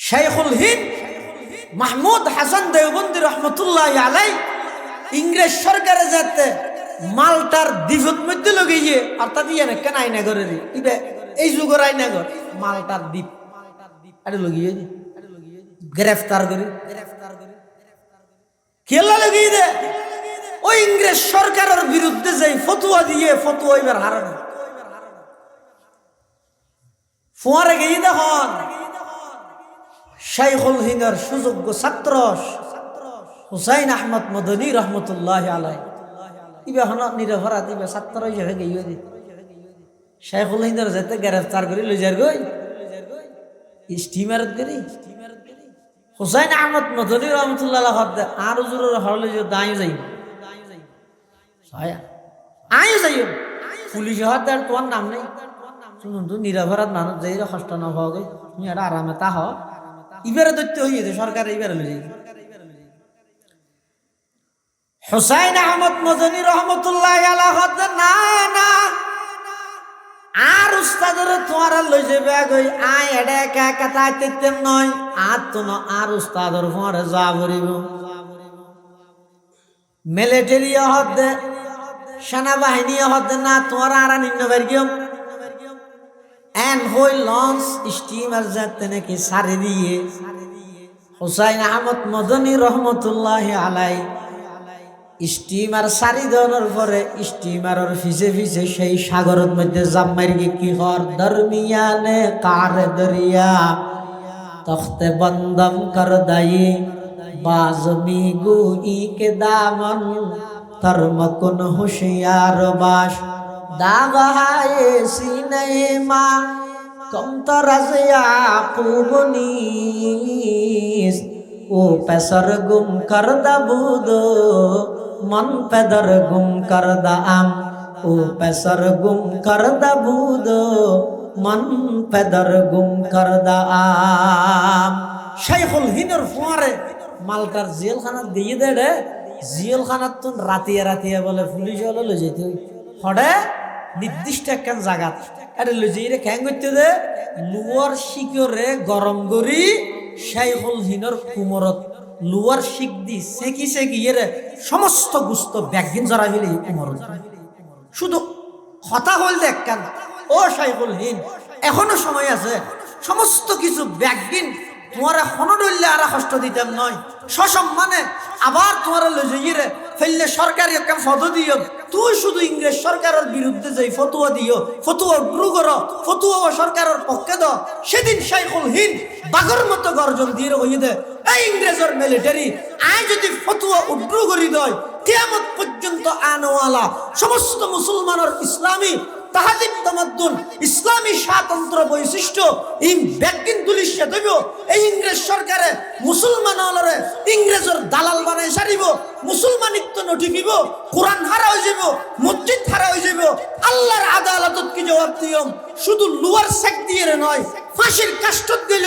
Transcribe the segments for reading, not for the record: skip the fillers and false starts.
শাইখুল হিন্দ মাহমুদ হাসান দেওবন্দি রহমতুল্লাহ আলাই ইংরেজ সরকারে যাতে মালটার দ্বীপের মধ্যে লগিয়ে অর্থাৎ ইয়ে না কেন আইনাগরে ইবে এই যুগের আইনাগর মালটার দ্বীপ আরে লগিয়ে গ্রেফতার করি কেলা লগিয়ে দে ওই ইংরেজ সরকারের বিরুদ্ধে যাই ফতুয়া দিয়ে ফতুয়া এবার হারানো ফোয়ারে গিয়ে দেখুন শাইখুল হিন্দের সুযোগ্য ছাত্র হুসাইন আহমদ মদনী রহমতুল্লাহ আলাই ইবে হন নিরভরা দিবে ছাত্র হিসেবে গিয়ে দি শাইখুল হিন্দের যেতে গ্রেফতার করি লইজার গই স্টিমারত করি হুসাইন আহমদ মদনী রহমতুল্লাহ আর জোরের হরলে যে দাঁড়িয়ে যাই আয় যাই পুলিশ হাত তোমার নাম নেই শুনুন তো নিরভরাত মানুষ যাই কষ্ট না হওয়া গই তুমি একটা আরামে তা হ ইবারে দৈত্য হইয়াছে সরকার ইবারে লই যাই হুসাইন আহমদ মদনী রহমতুল্লাহ আলাইহি না না আর উস্তাদের তোমার লই যাবে গই আয় এডা একা একা তাইতেন নয় আর তো না আর উস্তাদের ফরে যা ভরিব মিলিটারি হদে সেনাবাহিনী হদে না তোমার আর নিন্ন বেরগিয়ম এন হই লঞ্চ স্টিমার যাতে নাকি সারি দিয়ে হুসাইন আহমদ মদনী রহমতুল্লাহ আলাই স্টিমার সারি দেওয়ার পরে স্টিমারের ফিসে ফিসে সেই সাগরের মধ্যে জাম মারি কি হর দরমিয়ানে কার দরিয়া তখতে বন্দম কর দাই বাজমি গুই কে দামন তরমকুন হুশিয়ার বাস দাগায়ে সিনে মা কম তরাজিয়া কুবনিস ও পেসর গুম কর দাবুদো मन पैदर गुम कर दाम ओ पैसर गुम कर दाबूदो मन पैदर गुम कर दाम शाइखुल हिंदर फुआरे मालटार जेल खाना दिए दे रे जेल खाना तुन रातिया रातिया बोले पुलिस वाला ले जेते हडे निर्दिष्ट एकखान জায়গা আরে লই যাই রে কেন করতে দে লুয়ার শিকরে গরম করি শাইখুল হিন্দর কুমরত লুয়ার শিক দি সেকি সেকি এর সমস্ত গুস্ত ব্যাগিন জরা ফেলে কুমর শুধু কথা হল দেখ কেন ও শাইখুল হিন্দ এখনো সময় আছে সমস্ত কিছু ব্যাগিন তোমার এখনো ডললে আর কষ্ট দিতাম নয় সসম্মানে আবার তোমার লই যাই রে ফেললে সরকারি একটা ফটো দিও তুই শুধু ইংরেজ সরকারের বিরুদ্ধে যাই ফতুয়া দিও ফতুয়া উগ্র করো ফতুয়া সরকারের পক্ষে দাও সেদিন শাইখুল হিন্দ বাগর মতো গর্জন দিয়ে হইয়ে দে এই ইংরেজের মিলিটারি আয় যদি ফতুয়া উগ্র করি দেয় কিয়ামত পর্যন্ত আনওয়ালা সমস্ত মুসলমানের ইসলামী তাহাদিব তামাদ্দুন ইসলামী স্বাতন্ত্র বৈশিষ্ট্য এই ব্যাগিন তুলিশে দেব এই ইংরেজ সরকারে মুসলমান হলরে ইংরেজের দালাল বানাই সারিব মুসলমানিত্ব নঠিকিব কোরআন হারা হয়ে যাব মসজিদ হারা হয়ে যাব আল্লাহর আদালতত কি জবাব দিও শুধু লুয়ার সেক দিয়ে নয় ফাঁসির কাষ্ট দিল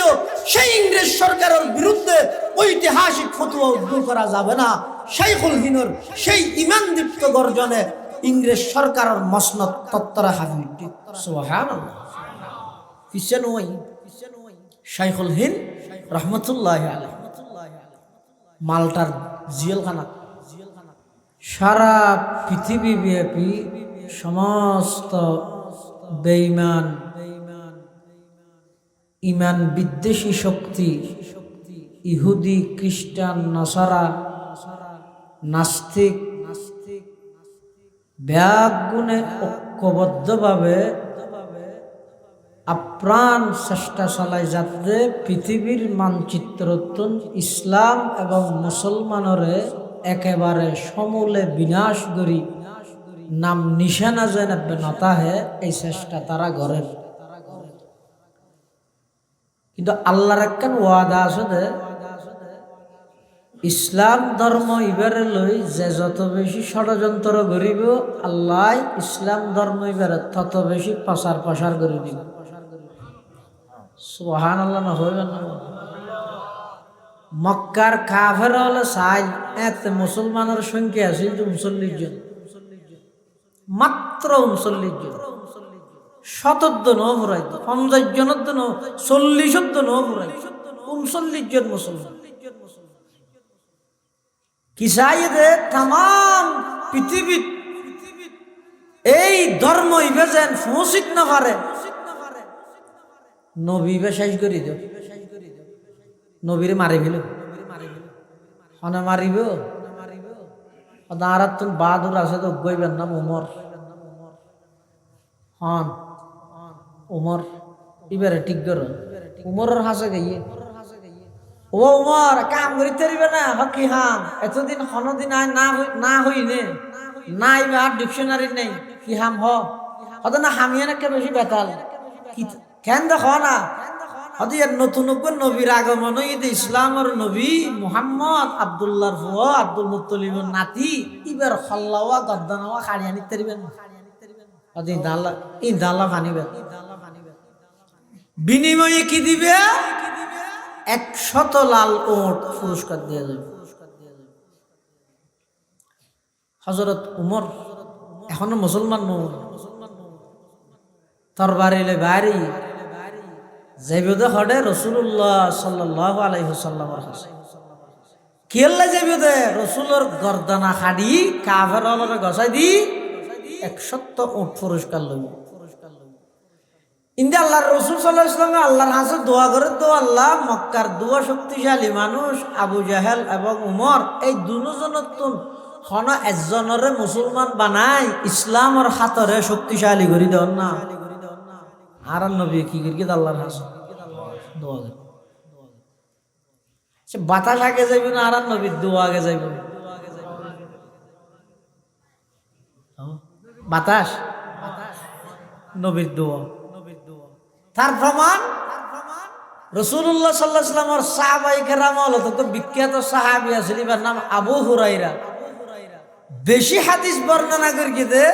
সেই ইংরেজ সরকারের বিরুদ্ধে ঐতিহাসিক ফতোয়া উদ্ধার করা যাবে না শাইখুল হিন্দর সেই ঈমান দীপ্ত গর্জনে ইংরেজ সরকারের মসনদ তত্তরা হাজির সুবহানাল্লাহ কিসেন ওই শাইখুল হিন্দ রহমতুল্লাহ আলাইহি মালটার জেলখানা সারা পৃথিবী ব্যাপী সমস্ত বেঈমান ঈমান বিদ্বেষী শক্তি ইহুদি খ্রিস্টান নাসারা নাস্তিক ব্যাগুণে ঐক্যবদ্ধভাবে আপ্রাণ চেষ্টা চালায় যাতে পৃথিবীর মানচিত্রতন ইসলাম এবং মুসলমানরে একেবারে সমূলে বিনাশ করি নাম নিশানা যেন নতা হে এই চেষ্টা তারা করেন কিন্তু আল্লাহর একখান ওয়াদা আছে যে ইসলাম ধর্ম ইবারে লই যে যত বেশি ষড়যন্ত্র করিব আল্লাহ ইসলাম ধর্ম ইবারে তত বেশি প্রচার প্রসার করে দিব সুবহানাল্লাহ না হইবে না মক্কার কাফের হলে সাই এত মুসলমানের সংখ্যা আছে 39 জন মাত্র 39 জন 70 জন ফুরাইতো 50 জনের জন্য 40 জন ফুরাইতো 39 জন মুসলমান কি চাইয়ে তাম পৃথিবী এই ধর্ম ইবে যেন পৌঁছিত না পারে নবী বে শেষ করে দিও নবীরে মারি ফেল হনে মারিব আর তুমি বাহাদুর আছে তো গইবেন নাম উমর হন উমর এবারে ঠিক করো উমরের হাসে গাইয়ে ও উমর কাম করিতে পারিবে না হকি হাম এতদিন হনদিন আয় না হইনে না ইবে আর ডিকশনারি নেই কি হাম হত না হামিয়ে নাকি বেশি বেতাল কেন দেখো না হতে নতুন নবীর আগমন ঈদ ইসলামের নবী মুহাম্মদ আব্দুল্লাহর ফুয়া আব্দুল মুত্তলিবের নাতি ইবার খল্লাওয়া গদ্দানাওয়া খাড়ি আনিতে পারিবেন ইনশাআল্লাহ ফানিবেন বিনিময়ে কি দিবে 100 লাল ওট পুরস্কার দিয়ে যাবে হযরত উমর এখনো মুসলমান নয় তরবারিলে বাড়ি যাইবে হডে রাসূলুল্লাহ সাল্লাল্লাহু আলাইহি ওয়াসাল্লামের কাছে কেল্লা যাইবে রাসূলের গর্দানা খাড়ি কাফেরদের গছাই দি 100 উট পুরস্কার লইব ইন্দা আল্লাহর রাসূল সাল্লাল্লাহু আলাইহি ওয়াসাল্লাম আল্লাহর কাছে দোয়া করে তো আল্লাহ মক্কার দুয়া শক্তিশালী মানুষ আবু জাহেল এবং উমর এই দুজনের তুন হন একজনরে মুসলমান বানাই ইসলামের হাতরে শক্তিশালী করে দেন না আর নবী কি করি আল্লাহর কাছে দোয়া করে সে বাতাস আগে যাইবে না আর নবীর দোয়া আগে যাইবে বাতাস নবীর দোয়া তার প্রমাণ রাসূলুল্লাহ সাল্লাল্লাহু আলাইহি ওয়াসাল্লামের সাহাবায়ে কেরাম হলো তো বিখ্যাত সাহাবী আছে এর নাম আবু হুরায়রা বেশি হাদিস বর্ণনা করি দে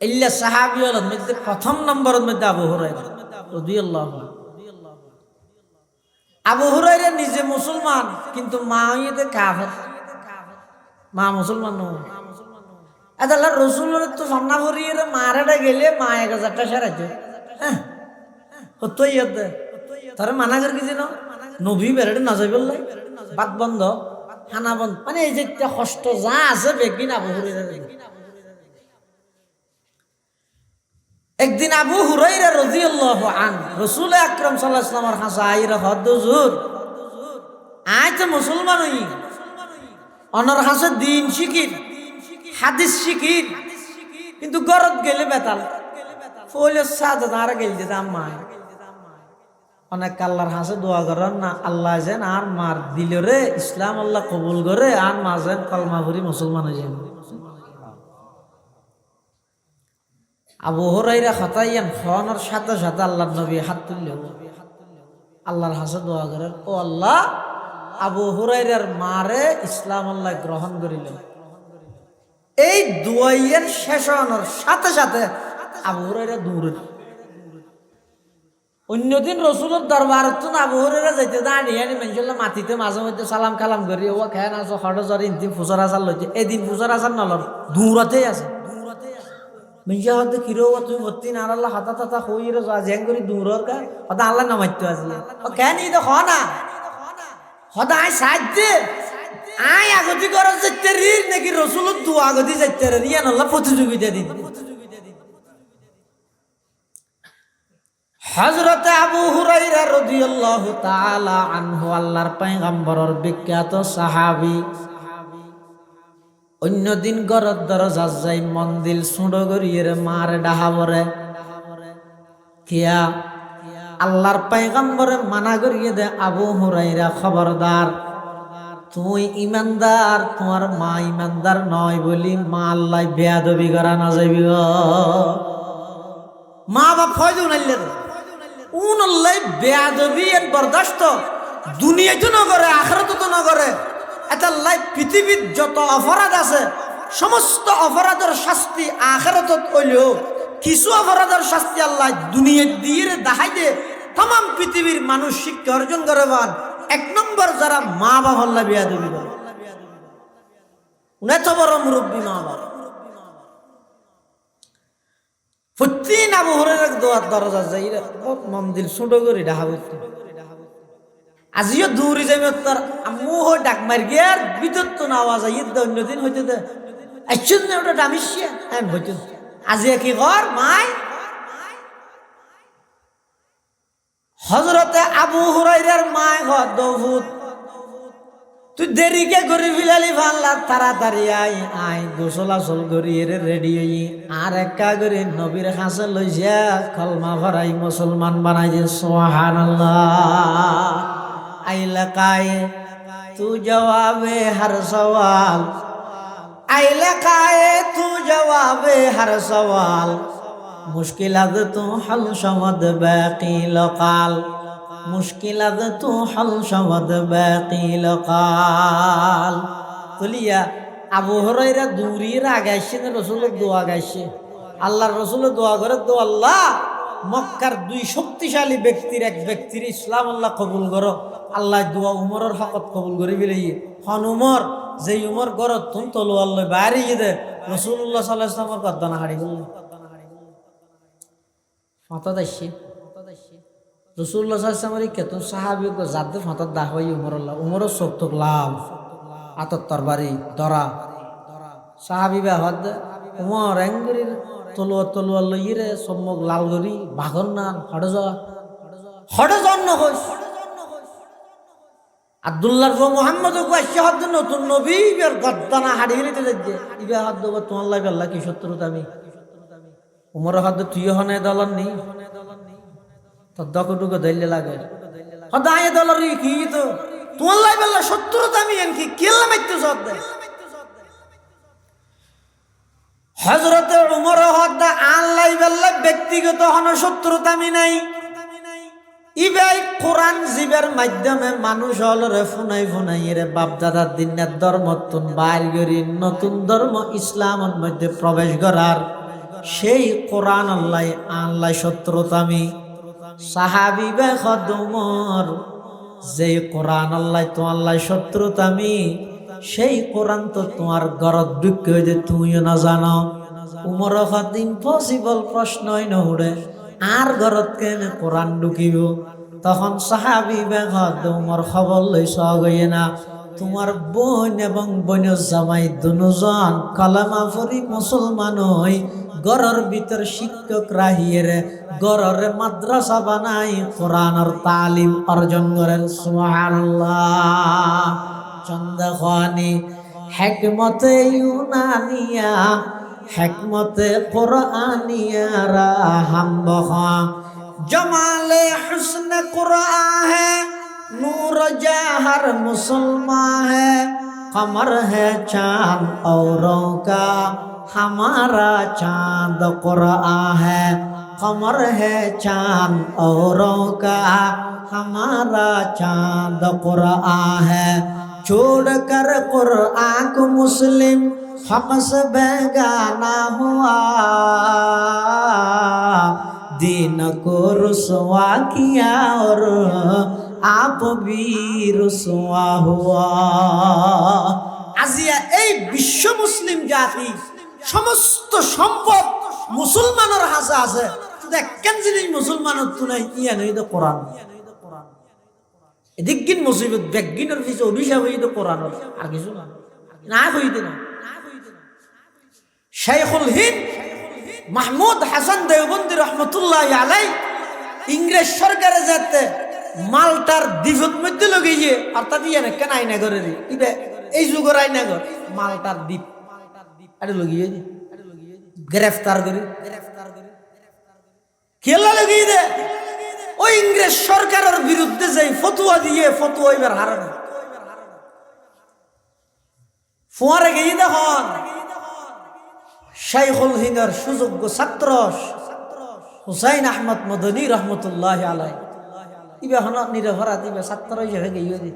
ইল্লা সাহাবী হলো মধ্যে প্রথম নম্বরের মধ্যে আবু হুরায়রা রাদিয়াল্লাহু আনহু আবু হুরায়রা নিজে মুসলমান কিন্তু মা হইতে কাফের মা মুসলমান নয় আল্লাহ রাসূলের তো সামনা করিয়ে মারাটা গেলে মা 1000 টাকা সারাইতে হতই ইয়াদ তারে মানা করে কি জানো নবী বেরড়ে না যাই বললে বাত বন্ধ খানা বন্ধ মানে এই যে কষ্ট যা আছে বেগিন আবু হুরায়রা একদিন আবু হুরায়রা রাদিয়াল্লাহু আনহু রাসূল আকরাম সাল্লাল্লাহু আলাইহি ওয়াসাল্লামের কাছে আইরা হুজুর আই তো মুসলমান হই অনর কাছে দিন শিখির হাদিস শিখির কিন্তু গরত গেলে বেতাল ফলে সাদা আর গেল যে আম্মা অনেক আল্লাহর কাছে দোয়া করেন না আল্লাহ যেন আর মার দিল রে ইসলাম আল্লাহ কবুল করে আর মা যেন কলমা পড়ি মুসলমান হয়ে যাবে আবু হুরায়রা খতাইয়ান খাওয়ানোর সাথে সাথে আল্লাহর নবী হাত তুললে আল্লাহর কাছে দোয়া করেন ও আল্লাহ আবু হুরায়রার মারে ইসলাম আল্লাহ গ্রহণ করিল এই দোয়াইয়ের শেষ হওয়ার সাথে সাথে আবু হুরায়রা দূরে অন্যদিন রাসূলের দরবারে তো আবু হুরায়রা যাইতে দাঁড়িয়ে মানুষের মাটিতে মাঝে মধ্যে সালাম কালাম করি ও খেয়ে না হঠাৎ জ্বর ইন্তিম ফুসর আসার লইতে এদিন ফুসর আসার নলর দূরতেই আছে মিঞ্জা হতে কিরো তুমি ভর্তি না আল্লাহ হাতা তাতা হইরে জেং করি দূরর কা হতা আল্লাহ নামাইতে আসলে ও কেন ই তো হ না হতা আই সাজতে আই আগতি কর যেতে রি নাকি রাসূলের দোয়া আগতি যেতে রি ইয়ান আল্লাহ প্রতিযোগিতা দিন হযরত আবু হুরায়রা রাদিয়াল্লাহু তাআলা আনহু আল্লাহর পয়গম্বরের বিখ্যাত সাহাবী অন্যদিন গরত দরজা যাই মন্দির সুড়ো গরিয়ে মার ডাহাবরে কিয়া আল্লাহর পয়গম্বরে মানা করিয়ে দে আবু হুরায়রা খবরদার তুই ইমানদার তোমার মা ইমানদার নয় বলি মা আল্লাহ বেয়াদবি করা না যাবি মা বাপ ফয়দু নাইলে উন আল্লাহ বেয়াদবি এর বরদাস্ত দুনিয়াতে না করে আখিরাতে তো না করে এটা লাইফ পৃথিবীর যত অপরাধ আছে সমস্ত অপরাধের শাস্তি আখিরাতত হইলেও কিছু অপরাধের শাস্তি আল্লাহ দুনিয়া দিয়ে দেখাই দে तमाम পৃথিবীর মানুষ শিক্ষা অর্জন করে বান এক নম্বর যারা মা বাবা আল্লাহ বেয়াদবি করে উনি তো বড় মুরব্বী মা বাবা প্রতিদিন আবু হুরায়রা দোয়ার দরজা যাই মন্দির ছোট করে ঢাকা আজিও দূরে যাবে তোর আম্মু হয় ডাক মার গিয়ার ভিতর তো না আওয়াজ আইয়ে দে অন্যদিন হইতে দে আইসুন না ওটা ডামিসিয়া হ্যাঁ হইতে আজি কি কর মাই হযরতে আবু হুরায়রার মায় ঘর দৌহুদ তুই দেরিকে গরি ফিলালি ভাল্লা তাড়াতাড়ি আই গোসল আসল গরি এর রেডি হই আর একা করে নবীর হাসে লইয়া কলমা ভরাই মুসলমান বানাই যে সুবহানাল্লাহ আইলা কায়ে তু জবাবে হর সওয়াল আইলা কায়ে তু জবাবে হর সওয়াল মুশকিলাত তু হল সমদ বাকি লকাল মুশকিলাত তু হল সমদ বাকি লকাল তুলিয়া আবু হুরায়রা দূরির আগাইছে না রাসূলের দোয়া গাইছে আল্লাহর রাসূলের দোয়া করে দো আল্লাহ মক্কার দুই শক্তিশালী ব্যক্তির এক ব্যক্তির ইসলাম আল্লাহ কবুল করো আল্লাহ দোয়া উমরের হকত কবুল করে বিলাই হন উমর যে উমর গরত তুম তলোয়ার লই বাইরে দে রাসূলুল্লাহ সাল্লাল্লাহু আলাইহি ওয়াসাল্লামের কদ্দানা হাড়ি বলল ফাতা দাইছে রাসূলুল্লাহ সাল্লাল্লাহু আলাইহি ওয়াসাল্লামের কেতন সাহাবী গো জাদে ফাতা দা হই উমরের চোখ তো লাভ আতর তরবারি দরা সাহাবী বা হদ উমর এঙ্গরির তলোয়ার লইরে সম্মুখ লাল গরি বাঘর না হড়ে জন্য হইস আব্দুল্লাহর গো মুহাম্মদ গো আশহাদ নতুন নবী বের গদ্দানা হাড়ি গলিতে যাচ্ছে ইবা হাত দেব তোমার লাগে আল্লাহ কি শত্রুতা আমি উমর হাত তুই হনে দলন নি তো দকটুকু দইলে লাগে হদায়ে দলর কি তো তোমার লাগে আল্লাহ শত্রুতা আমি এন কি কেলা মাইতে সদ দে হযরত উমর হাত আল্লাহ আল্লাহ ব্যক্তিগত হন শত্রুতা আমি নাই ইবাই কোরআন জীবের মাধ্যমে মানুষ হলরে ফুনাই রে বাপ দাদার দিনের ধর্মতুন বাইর গরি নতুন ধর্ম ইসলামের মধ্যে প্রবেশ করার সেই কোরআন আল্লাহ শত্রুতামি সাহাবী বে খদমর যে কোরআন আল্লাহ শত্রুতামি সেই কোরআন তো তোমার গরত দুঃখ হইতে তুমিও না জানো উমর হদ ইম্পসিবল প্রশ্নই নহরে আর ঘরত কেন কোরআন ঢুকিব তখন সাহাবী বেগত উমর খবর লই সগয়ে না তোমার বোন এবং বোনের জামাই দুজন কালেমা পড়ি মুসলমান হই ঘরের ভিতর শিক্ষক রাহিয়ে ঘরের মাদ্রাসা বানাই কোরআনের তালিম অর্জন করেন সুবহানাল্লাহ চন্দ্রখানি হিকমতে ইউনানিয়া হিকমতে কুরআনিয়া রাহম বখা जमाले हुस्न कुरान है नूर जहर मुसलमान है कमर है चांद औरों का हमारा चांद कुरान है कमर है चांद औरों का हमारा चांद कुरान है छोड़ कर कुरान को मुस्लिम हमसे बेगाना हुआ दीन को रुसवा किया और आप भी रुसवा हुआ আজিয়া এই বিশ্ব মুসলিম জাতি সমস্ত সম্পদ মুসলমানের হাতে আছে দেখেন জিনিস মুসলমানের তো নাই ইয়া নেই তো কোরআন এদিকগিন মুসিবত বেগিনের পিছে অভিশাপ হই তো কোরআন আর কিছু না না হইতে না শাইখুল হিন্দ মাহমুদ হাসান দেওবন্দি রহমতুল্লাহ আলাই ইংরেজ সরকারে যেতে মালটার দ্বীপের মধ্যে লগিয়ে অর্থাৎ ইয়ে কেন আইনা করে ইবে এই যুগের আইনা ঘর মালটার দ্বীপ আরে লগিয়ে গ্রেফতার করে কেলা লগিয়ে দে ওই ইংরেজ সরকারের বিরুদ্ধে যাই ফতুয়া দিয়ে ফতুয়া এবার হারানো ফোয়ারে গিয়ে দেখুন শাইখুল হিন্দের সুযোগ্য ছাত্র হুসাইন আহমদ মদনী রহমতুল্লাহ আলাই ইবে হন নিরভরা দিবে ছাত্র হিসেবে গিয়ে দি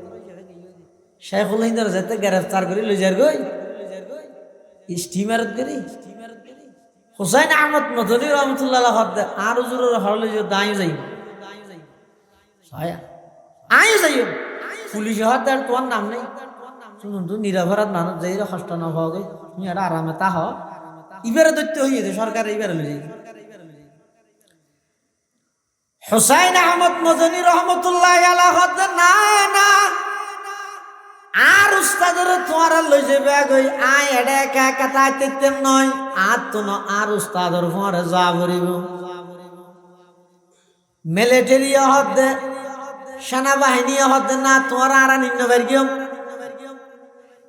শাইখুল হিন্দের যেতে গ্রেফতার করে লই যার গই স্টিমারত করি হুসাইন আহমদ মদনী রহমতুল্লাহ আর হুজুরের হরলে যে দাঁড়িয়ে যাই আয় যাই পুলিশ হাত আর তোমার নাম নেই শুনুন তো নিরভরাত মানুষ যাই কষ্ট না হওয়া গই তুমি এটা আরামে তা হ ইবারে দৈত্য হইয়েছে সরকার ইবারে লই যাই হুসাইন আহমদ মদনী রহমতুল্লাহ আলাইহি না না উস্তাদের তোমার লই যাবে গই আয় এডে একা একা তাইতে নয় আর তো না আর উস্তাদের ফরে যা করিব মিলিটারি হদে সেনাবাহিনী হদে না তোমার আর নিন্ন বেরগিয়ম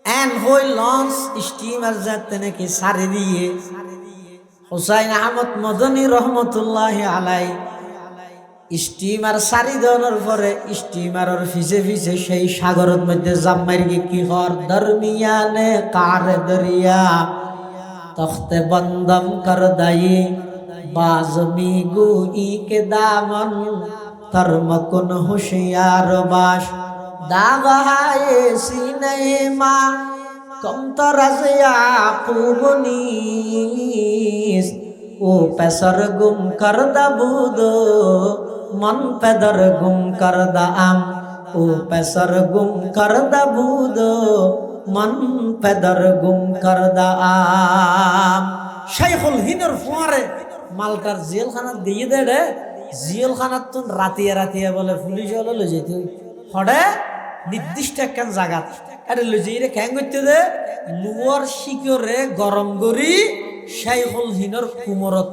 এন হই লঞ্চ স্টিমার যাতে নাকি সারি দিয়ে হুসাইন আহমদ মদনী রহমতুল্লাহ আলাই স্টিমার সারি দেওয়ার পরে স্টিমারের ফিসে ফিসে সেই সাগরের মধ্যে জাম্মাইর কি হর দরমিয়ানে কার দরিয়া তখতে বন্দম কর দাই বাজমি গুই के दामन तरमकुन होशियार बाश दाग है सीने मां कम तरस याकूबनीस ओ पैसर गुम कर दबूदो मन पैदर गुम कर दाम ओ पैसर गुम कर दबूदो मन पैदर गुम कर दाम शेखुल हिंदर फुआरे মালটার জেলখানা দিয়ে দে রে জেলখানার তো রাতিয়া রাতিয়া বলে পুলিশ হলে লই যেতে হড়ে নির্দিষ্ট একখান জায়গাত আরে লই যাই রে ক্যাং করতে দে লুয়ার শিকরে গরম করি শাইখুল হিনর কুমরত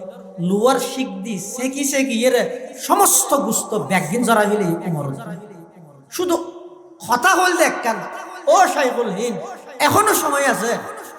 লুয়ার শিক দি সেকি সেকি রে সমস্ত গুস্ত ব্যাগিন জরা গেলে কুমরত শুধু কথা হল দে একখান ও শাইখুল হিন এখনো সময় আছে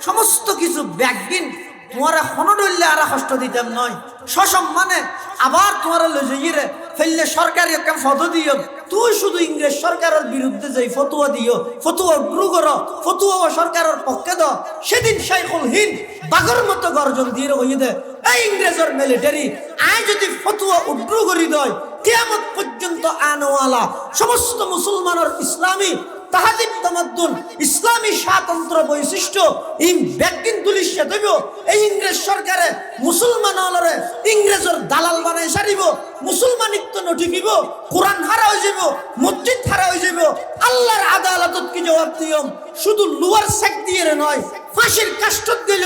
সমস্ত কিছু ব্যাগিন তোমার এখনো ডললে আর কষ্ট দিতাম নয় সসম্মানে আবার তোমার লই যাইরে ফেললে সরকারি একটা ফটো দিও তুই শুধু ইংরেজ সরকারের বিরুদ্ধে যাই ফতুয়া দিও ফতুয়া গ্রু করো ফতুয়া সরকারের পক্ষে দাও সেদিন শাইখুল হিন্দ বাগর মতো গর্জন দিয়ে কই দে এই ইংরেজের মিলিটারি আয় যদি ফতুয়া উড্রু করি দেয় কিয়ামত পর্যন্ত আনওয়ালা সমস্ত মুসলমানের ইসলামী তাহাদিব তামাদ্দুন ইসলামী স্বাতন্ত্র বৈশিষ্ট্য ইম ব্যাগিন তুলিশে দেব এই ইংরেজ সরকারে মুসলমান হলরে ইংরেজের দালাল বানাই সারিব মুসলমানিত্ব নঠিকিব কোরআন হারা হয়ে যাব মসজিদ হারা হয়ে যাব আল্লাহর আদালতত কি জবাব দিয়ম শুধু লুয়ার সেক দিয়ে নয় ফাঁসির কাস্টত গেল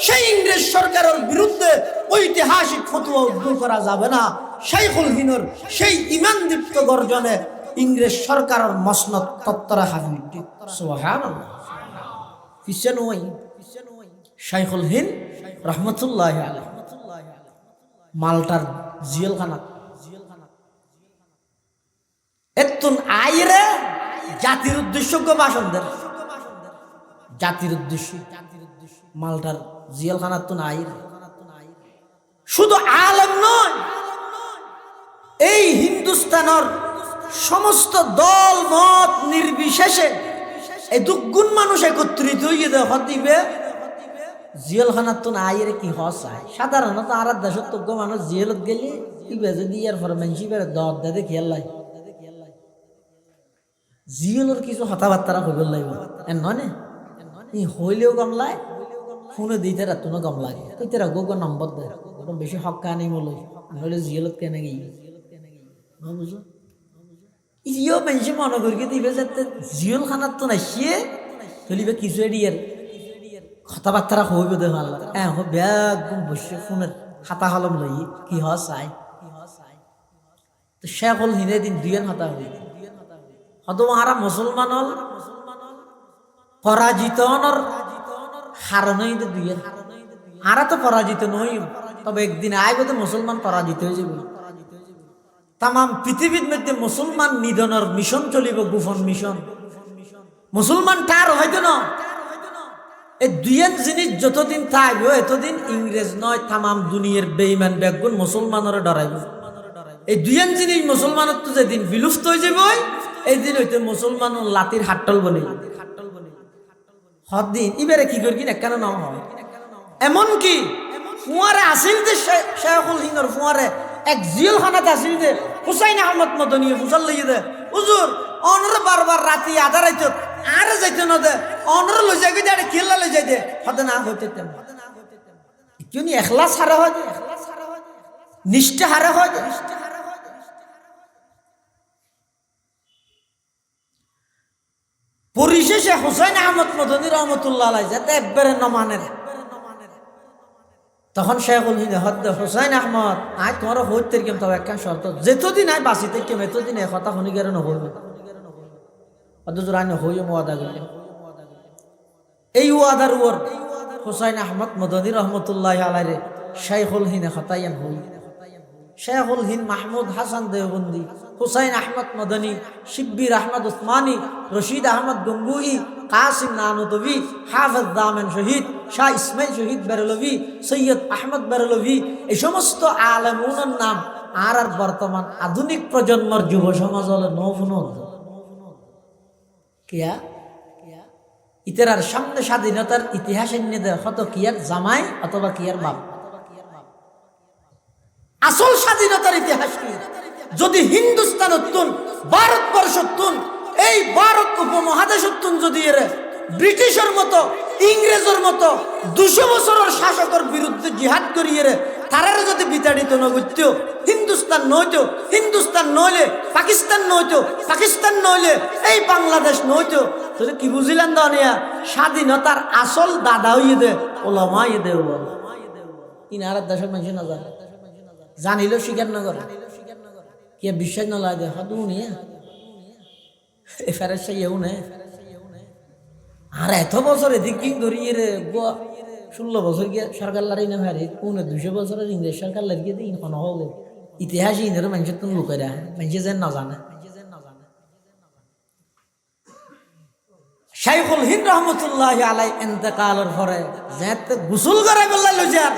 সেই ইংরেজ সরকারের বিরুদ্ধে ঐতিহাসিক ফতোয়া উদ্যোগ করা যাবে না শাইখুল হিনর সেই ঈমানদীপ্ত গর্জনে ইংরেজ সরকারের মসনদ তত্তরা হাজির সুবহানাল্লাহ কিসেন ওই শাইখুল হিন্দ রহমতুল্লাহ আলাইহি মালটার জেলখানা এতুন আইরে জাতির উদ্দেশ্য ভাষণ দেন জাতির উদ্দেশ্য মালটার জেলখানা তুন আইরে শুধু আলেম নয় এই হিন্দুস্তানের সমস্ত দল মত নির্বিশেষে এই দুগুণ মানুষ একত্রিত হয়ে দেখা দিবে জেলখানার তো আইরে কি হসায় সাধারণত আর দেশের তোগ্য মানুষ জেলত গেলে ইবে যদি ইয়ার পর মানসি বেড়ে দর দে খেয়াল্লাই জিয়েলর কিছু হতাবার্তারা হইব লাগবে এন নয় ই হইলেও গম লাই ফোনে দিতে রাত তুনো গম লাগে তুই গো নম্বর দে বেশি হক্কা নেই বলে হইলে জিয়েলত কেনে গিয়ে বুঝো ইও মানুষে মনে করি দিবে যাতে জিয়ল খানার তো নাইয়ে চলিবে কিছু এডিয়ার কথাবার্তা হইব দে ভাল ব্যাগ বসে ফোনের খাতা কলম লই কি চাই তো শেখল হিনে দিন দুইয়ের হাতা হই হয়তো আরা মুসলমান হল পরাজিত হারণই দুইয়ের আরা তো পরাজিত নই তবে একদিন আইব তো মুসলমান পরাজিত হয়ে যাবে তাম পৃথিবীর মধ্যে মুসলমান নিধনের মিশন চলিব গোপন মিশন মুসলমান তার হয়তো না এই দুইয়ের জিনিস যতদিন থাকবে এতদিন ইংরেজ নয় তাম দুনিয়ার বেঈমান বেগুন মুসলমানের ডরাইব এই দুইয়ের জিনিস মুসলমানের তো যেদিন বিলুপ্ত হয়ে যাবে এই দিন হইতে মুসলমান লাতির হাট্টল বলে হদিন ইবারে কি করি না কেন না হয় এমনকি ফুয়ারে আসিল যে শাইখুল হিন্দর ফুয়ারে এক জেলখানাতে আসিল যে হুসাইন আহমদ মদনী ফুসাল লইয়ে দে হুজুর অনরে বারবার রাতি আধা রাইত আরে যাইতে না দে অনরে লই যাই দে খেলা লই যাই দে হতে না হইতে কেউ নি এখলাস হারা হয় নিষ্ঠা হারা হয় পরিশেষে হুসাইন আহমদ মদনী রহমতুল্লাহ আলাইহি যাতে একবারে না মানেন তখন শাইখুল হিন্দ হদ্দ হুসাইন আহমদ আয় তোমার হইতে কেম তবে একটা শর্ত যেতদিন আয় বাঁচিতে কেম এতদিন এ কথা শুনি গেলে নহইবে অথচ আয় হইও ওয়াদা করলেন এই ওয়াদার উপর হুসাইন আহমদ মদনী রহমতুল্লাহ আলাইহি শাইখুল হিনে খতায়ান হই শেখুল হিন্দ মাহমুদ হাসান দেওবন্দি, হুসাইন আহমদ মদনী, শিব্বির আহমদ উসমানী, রশিদ আহমদ গঙ্গুই, কাসিম নানুতবি, হাফেজ দামেন শহীদ, শাহ ইসমাইল শহীদ বেরলভি, সৈয়দ আহমদ বেরলভি, এই সমস্ত আলেমুনের নাম আর বর্তমান আধুনিক প্রজন্মর যুব সমাজ হলে নৌফুন কিয়া ইতেরার সামনে স্বাধীনতার ইতিহাস এনে দেয় হত কিয়ার জামাই অথবা কিয়ার বাপ। আসল স্বাধীনতার ইতিহাস কি? যদি হিন্দুস্তান ভারতবর্ষ এই ভারত উপমহাদেশ যদি ব্রিটিশের মতো ইংরেজের মতো 200 বছরের শাসকের বিরুদ্ধে জিহাদ করিয়ে তারারে যদি বিতাড়িত নগত্য হিন্দুস্তান নইতো, হিন্দুস্তান নইলে পাকিস্তান নইতো, পাকিস্তান নইলে এই বাংলাদেশ নইতো, তাহলে কি বুঝিলেন দনিয়া স্বাধীনতার আসল দাদা হইয়ে দে ওলামা ইয়ে দে বল ইনারা দেশের মানুষ না জানে, জানিলেও স্বীকার না করে, কে বিশ্বাস না লাগে হাত উনিয়া এ ফেরেস ইয়েও নে আর এত বছর এদিক কি ধরিয়ে রে 16 বছর গিয়ে সরকার লড়াই না ভারি কোন 200 বছরের ইংরেজ সরকার লড়িয়ে দিন কোন হল ইতিহাস ইনের মানুষের তুমি লুকাই রা মানুষে যেন না জানে। শাইখুল হিন্দ রহমতুল্লাহ আলাই ইন্তেকালের পরে যেতে গোসল করাই বললা লজার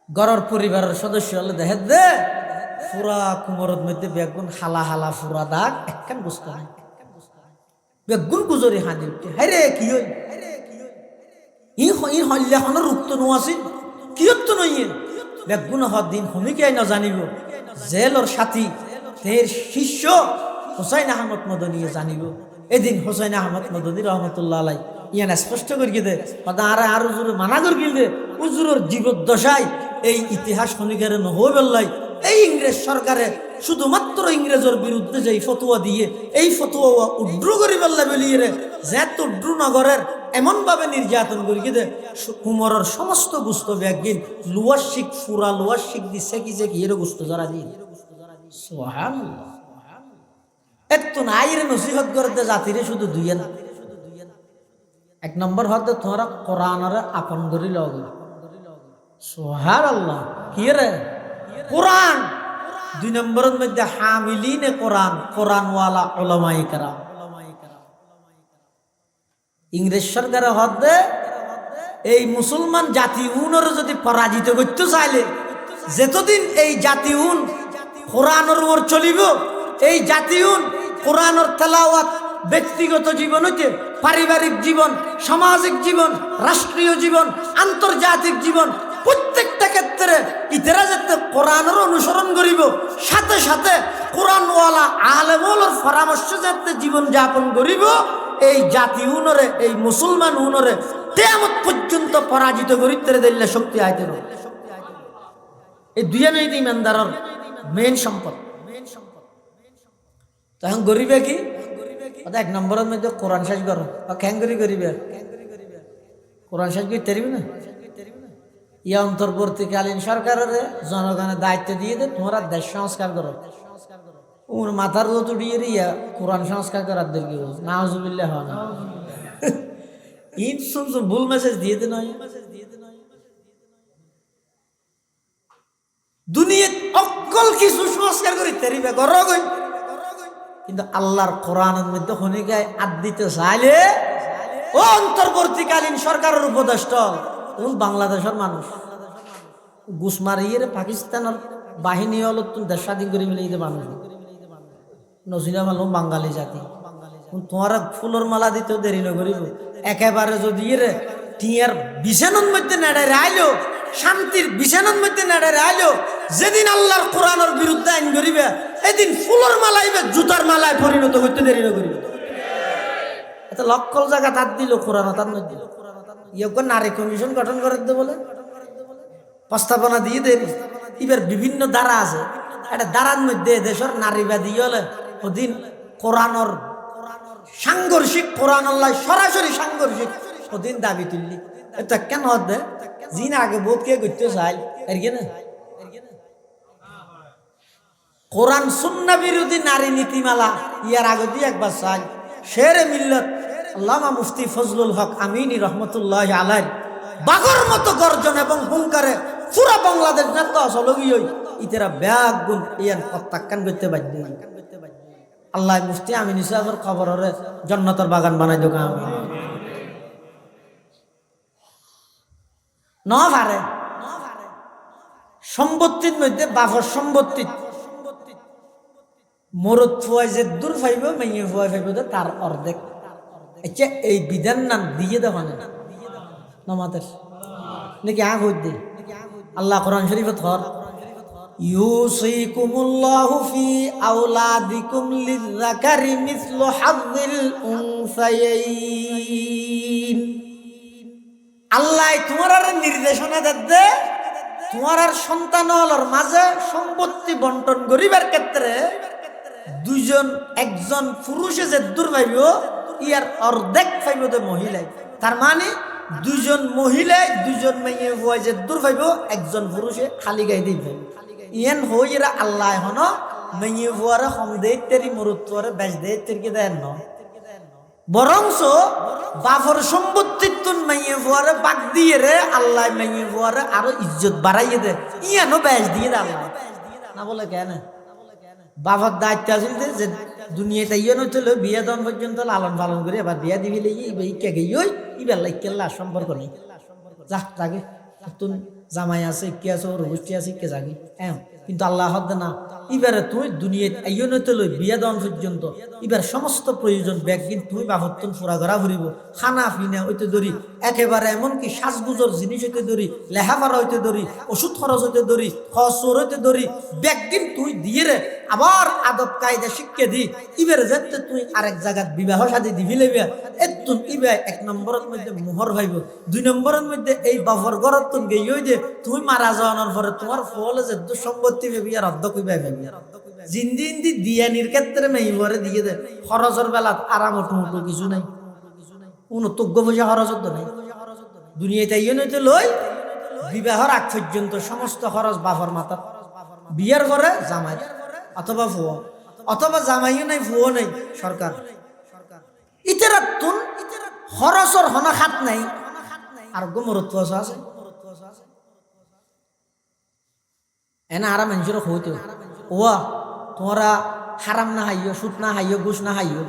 গরর পরিবারের সদস্য হলে দেখে দে পুরা কুমরের মধ্যে বেগুন হালা হালা পুরা দাগ একখান বুঝতে নাই বেগুন গুজরি হানি উঠে হাই রে কি হই ই হল্যাখনৰ রুক্ত নোয়াছিল কিয়ত নইয়ে বেগুন দিন হমিকে না জানিব জেলর সাথী তের শিষ্য হুসাইন আহমদ মদনী জানিব। এদিন হুসাইন আহমদ মদনী রহমতুল্লাহ আলাই ইয়ান স্পষ্ট করিয়ে দে আর উজুর মানা করিয়ে দে উজুরের জীবদ্দশায় এই ইতিহাস হনিকার নহই বেল্লাই এই ইংরেজ সরকারে শুধুমাত্র ইংরেজের বিরুদ্ধে যে ফতোয়া দিয়ে এই ফতোয়া উড্রু করি বেল্লা বেলিয়ে রে যেত উড্রু নগরের এমন ভাবে নির্যাতন করিয়ে দে কুমরের সমস্ত গুস্ত ব্যাগিন লুয়ার শিখ ফুরা লুয়ার শিখ দিচ্ছে কি যে কি এর গুস্ত যারা দিন সুবহানাল্লাহ একটু নাইরে নসিহত করতে জাতিরে শুধু দুইয়ে না এক নম্বর হতে তোমরা কোরআনের আপন ধরি লগ সুবহানাল্লাহ কি রে কোরআন, 2 নম্বরের মধ্যে হামিলিনে কোরআন কোরআনওয়ালা উলামায়ে কেরাম। ইংরেজ সরকারের হদে এই মুসলমান জাতি উনর যদি পরাজিত করতে চাইলে যতদিন এই জাতি উন কোরআনের উপর চলিব এই জাতি উন কোরআনের তেলাওয়াত ব্যক্তিগত জীবন হইতে পারিবারিক জীবন, সামাজিক জীবন, রাষ্ট্রীয় জীবন, আন্তর্জাতিক জীবন প্রত্যেকটা ক্ষেত্রে ইতারা যাতে কোরআনের অনুসরণ করিব সাথে সাথে কোরআনওয়ালা আলেমওয়ালার পরামর্শ যাতে জীবন যাপন করিব এই জাতি উনরে এই মুসলমান উনরে কিয়ামত পর্যন্ত পরাজিত করিতে দিলে শক্তি আইতে না। এই দুইজনই ইমানদারের মেইন সম্পদ। তখন গরিবে কি এক নম্বরের মধ্যে কোরআন শেষ করো ক্যাং করি গরিবে কোরআন শেষ করতে পারবি না। ইয়া অন্তর্বর্তীকালীন সরকারের জনগণের দায়িত্ব দিয়ে দে তোমরা দেশ সংস্কার করো ওর মাথার যত উড়িয়ে রিয়া কোরআন সংস্কার করার দিকে নাউজুবিল্লাহ হয় না ঈদ শুনছো ভুল মেসেজ দিয়ে দে নয় দুনিয়াত অকল কিছু সংস্কার করি তেরিবে করো গই কিন্তু আল্লাহর কোরআনের মধ্যে হনিকায় আদ দিতে চাইলে ও অন্তর্বর্তীকালীন সরকারের উপদেষ্টা বাংলাদেশের মানুষ ঘুষ মারিয়ে পাকিস্তানের বাহিনী হল দেশ স্বাধীন করে মিলে মানুষ নজিনা ভালো বাঙালি জাতি তোমার ফুলের মালা দিতেও দেরি না করিব একেবারে যদি টিয়ার বিছানোর মধ্যে নেড়ে আইলো শান্তির বিছানোর মধ্যে নেড়ে আইলো যেদিন আল্লাহর কোরআনের বিরুদ্ধে আইন করিবে এদিন ফুলের মালাইবে জুতার মালায় পরিণত করতে দেরি না করিবে। এত লক্কল জায়গা তার দিল কোরআন তার মধ্যে ইয়োগ্য নারী কমিশন গঠন করে দে বলে প্রস্তাবনা দিয়ে দেন। এবার বিভিন্ন দ্বারা আছে একটা দ্বারার মধ্যে দেশের নারীবাদী হলে ওদিন কোরআনর সাংঘর্ষিক কোরআন আল্লাহ সরাসরি সাংঘর্ষিক ওদিন দাবি তুললি এটা কেন হতে জিন আগে বোধ কে করতে চাই আর কি না কোরআন সুন্নাহ বিরোধী নারী নীতিমালা ইয়ার আগে দিয়ে একবার চাই শেরে মিল্লত আল্লামা মুফতি ফজলুল হক আমিনী রহমতুল্লাহ আলাই বাগর মতো গর্জন এবং হুঙ্কারে পুরা বাংলাদেশ না তো আসলগি হই ইতেরা ব্যাগ গুণ ইয়ান প্রত্যাখ্যান করতে বাধ্য হই। আল্লাহ মুফতি আমিনী সাহেবের খবরের জান্নাতের বাগান বানাই দোকা আমি ন পারে সম্পত্তির মধ্যে বাফর সম্পত্তি মরদ ফুয়াই যে দূর ফাইব মেয়ে ফুয়াই ফাইব তার অর্ধেক। আচ্ছা এই বিধান নাম দিয়ে দেওয়া না নমাদের নাকি আগ হইতে আল্লাহ কোরআন শরীফত হর ইউসিকুমুল্লাহু ফি আওলাদিকুম লিযযাকারি মিসলু হাযযিল উনসায়াইন। আল্লাহ তোমার নির্দেশনা দে তোমার সন্তানর মাঝে সম্পত্তি বন্টন করিবার ক্ষেত্রে একজন পুরুষে যে দূর পাইব ইয়ার অর্ধেক পাইব তো মহিলায়। তার মানে দুইজন মহিলায় দুইজন মেয়ে হওয়ায় যে দূর পাইব একজন পুরুষে খালি গাই দিয়ে পাইব। ইয়ান হইরা আল্লাহ হন মেয়ে হওয়ারে হম দেয় তেরি মরুত্বরে বেশ দেয় তেরকে দেন ন বরংস বাফর সম্পত্তির তুন মেয়ে হওয়ারে বাদ দিয়ে রে আল্লাহ মেয়ে হওয়ারে আরো ইজ্জত বাড়াইয়ে দে ইয়ানো বেশ দিয়ে দে আল্লাহ না বলে কেন বাবার দায়িত্ব আছিল যে দুনিয়াতে ইয়ে নইছিল বিয়ে দেওয়ান পর্যন্ত লালন পালন করে এবার বিয়া দিবি ইকে গেই ওই ইবেলা ইকেল্লা সম্পর্ক নেই যা জাগে তুন জামাই আছে ইকে আছে ওর গোষ্ঠী আছে ইকে জাগি কিন্তু আল্লাহ হদ না এবারে তুই দুনিয়াতে ইয়ে নইছিল বিয়ে দেওয়ান পর্যন্ত এবার সমস্ত প্রয়োজন ব্যাগ কিন্তু তুই বাহত্তন ফুরা ঘরা ঘুরিব খানা পিনা হইতে ধরি একেবারে এমনকি সাজগুজর জিনিস হইতে ধরি লেহাপাড়া হইতে ধরি ওষুধ খরচ হইতে ধরি খরচর হইতে ধরি ব্যাগ দিন তুই দিয়ে রে আবার আদব কায়দা শিক্ষা দি ইবের যেতে তুই আরেক জায়গায় বিবাহ সাথে দিবি লেবে এতুন ইবে এক নম্বরের মধ্যে মোহর ভাইব দুই নম্বরের মধ্যে এই বাফর গরত তুন গেই যে তুই মারা যাওয়ানোর পরে তোমার ফলে যে সম্পত্তি ভেবি আর অর্ধ কইবা ভেবি জিন্দি ইন্দি দিয়ানির ক্ষেত্রে মেইবরে দিয়ে দে খরচের বেলা আরাম টুমুটু কিছু নাই কোনো তোগ্য পয়সা খরচত নাই দুনিয়াতে ইয়ে নইতে লই বিবাহর আগ পর্যন্ত সমস্ত খরচ বাফর মাথা বিয়ের পরে জামাই অথবা ফুয়ো অথবা জামাইও নাই ফুয়ো নাই সরকার ইতেরাতুন খরচর হনাখাত নাই আর গোমরত্ব আছে এনা আরাম মানুষের হইতে ওয়া তোমরা হারাম না হাইও সুদ না হাইও ঘুষ না হাইও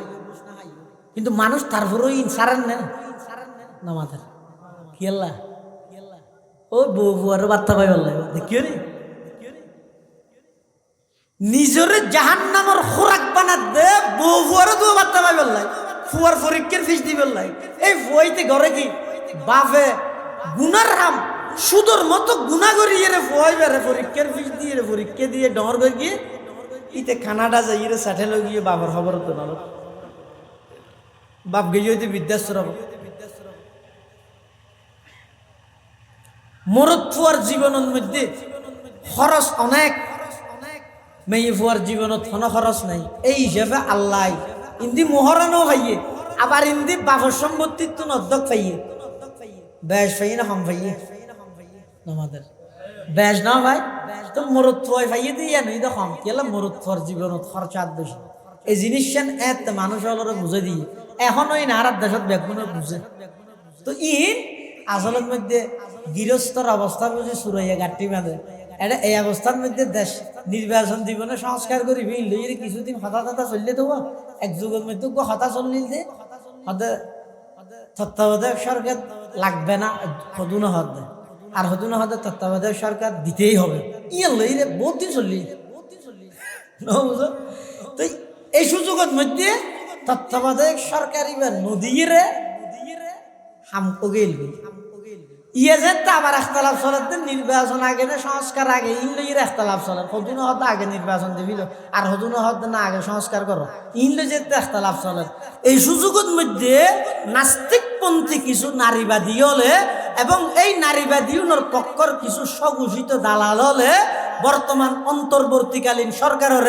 কিন্তু মানুষ তারপরেও ইনসারান না মাথার কি আল্লাহ ও বউ বুয়ার বার্তা পাই বললাই দেখিও রে নিজের জাহান্নামের খোরাক বানা দে বউ বুয়ারও তো বার্তা পাই বললাই ফুয়ার পরীক্ষার ফিস দি বললাই এই ফুয়াইতে ঘরে কি বাপে গুনার হাম সুদর মতো গুণা করিয়ে রে ফুয়াইবে রে পরীক্ষার ফিস দিয়ে রে পরীক্ষা দিয়ে ডর করে গিয়ে ইতে কানাডা যাই রে সাঠেল গিয়ে বাবার খবর তো না বাপ গিয়ে হইতে বিদ্যাশ্রম মরদ ফুয়ার জীবনের মধ্যে খরচ অনেক মেয়ে ফুয়ার জীবনত কোনো খরচ নাই এই হিসেবে আল্লাহ ইন্দি মোহরানো ভাইয়ে আবার ইন্দি বাপর সম্পত্তির তো অর্ধক পাইয়ে বেশ পাইয়ে না কম পাইয়ে আমাদের বেশ না ভাই তো মরদ ফুয়াই পাইয়ে দিয়ে নই তো কম কেলা মরদ ফুয়ার জীবনত খরচা বেশি এই জিনিসটা এত মানুষ হলো বুঝে দিয়ে এখন ওই নারার দেশত ব্যাগুলো বুঝে তো ইন আসলের মধ্যে গৃহস্থর অবস্থা বুঝে সুরাইয়া গাঠি বাঁধে এটা এই অবস্থার মধ্যে দেশ নির্বাচন জীবনে সংস্কার করিবি লইরে কিছুদিন হতা হতা চললে তো এক যুগের মধ্যে হতা চললি যে হতে তত্ত্বাবধায়ক সরকার লাগবে না হদু না হদ আর হদু না হদে তত্ত্বাবধায়ক সরকার দিতেই হবে ইয়ে লইরে বহুত দিন চললি বুঝো তো এই সুযোগের মধ্যে তত্ত্বাবধায়ক সরকার এবার নদীরে হামকো গেলবি ইয়ে যে আবার একতলাপ চলাতে নির্বাচন আগে না সংস্কার আগে ইনলইয়ের একতলাপ চলে হদুন হদ আগে নির্বাচন দিবিল আর হদুন হদ না আগে সংস্কার করো ইনলো যে একতলাপ চলে এই সুযোগের মধ্যে নাস্তিকপন্থী কিছু নারীবাদী হলে এবং এই নারীবাদী ওনার পক্ষর কিছু স্বঘোষিত দালাল হলে বর্তমান অন্তর্বর্তীকালীন সরকারের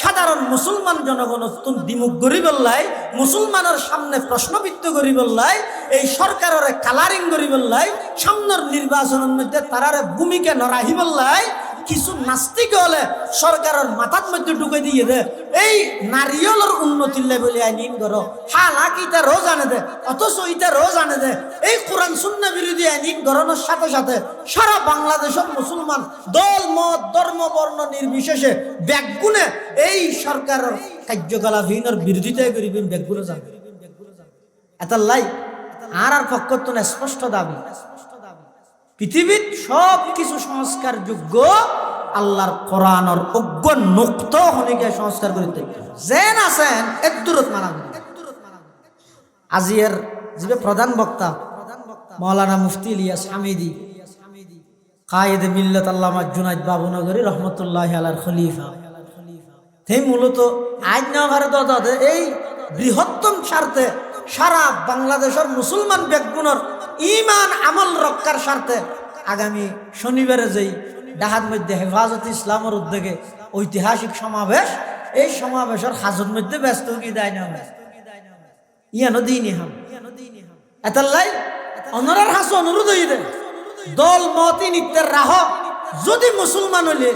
সাধারণ মুসলমান জনগণ বিমুখ করি বললাই মুসলমানের সামনে প্রশ্নবিদ্ধ করি বললাই এই সরকারের কালারিং করি বললাই সামনের নির্বাচনের মধ্যে তারারে ভূমিকা নরাহি বললাই কিছু নাস্তিক হলে সরকারের মাথার মধ্যে ঢুকে দিয়ে দে এই নারিয়লের উন্নতি বলে আইন করো, হালাক ইটা রোজ আনে দে, অথচ ইটা রোজ আনে দে। এই কোরআন সুন্নাহ বিরোধী আইন করানোর সাথে সাথে সারা বাংলাদেশের মুসলমান দল মত ধর্ম বর্ণ নির্বিশেষে ব্যাগগুনে এই সরকারের কার্যকলাপহীনের বিরোধিতায় করিবেন, ব্যাগগুলো যাবে এটার লাই আর পক্ষ তো স্পষ্ট দাবি পৃথিবীর সব কিছু সংস্কার যোগ্য আল্লাহর কোরআনের অজ্ঞ নুক্ত হনিকে সংস্কার করিতে যেন আছেন এর দূরত মানা। আজিয়ের যে প্রধান বক্তা মৌলানা মুফতি ইলিয়াস হামিদি কায়েদ মিল্লাত আল্লামা জুনাইদ বাবুনগরী রহমতুল্লাহ আলাইহির খলিফা, তিনি মূলত আজ না ভারত এই বৃহত্তম স্বার্থে সারা বাংলাদেশের মুসলমান ব্যক্তিগুলোর ইমান আমল রক্ষার স্বার্থে আগামী শনিবারে যেই ঢাকার মধ্যে হেফাজত ইসলামের উদ্যোগে ঐতিহাসিক সমাবেশ, এই সমাবেশের হাজর মধ্যে ব্যস্ত কি দেয় না ইয়ানো দিইনি হাম এটার লাই অনরার হাস অনুরোধ হই দে দল মতি নিত্যের রাহ যদি মুসলমান হইলে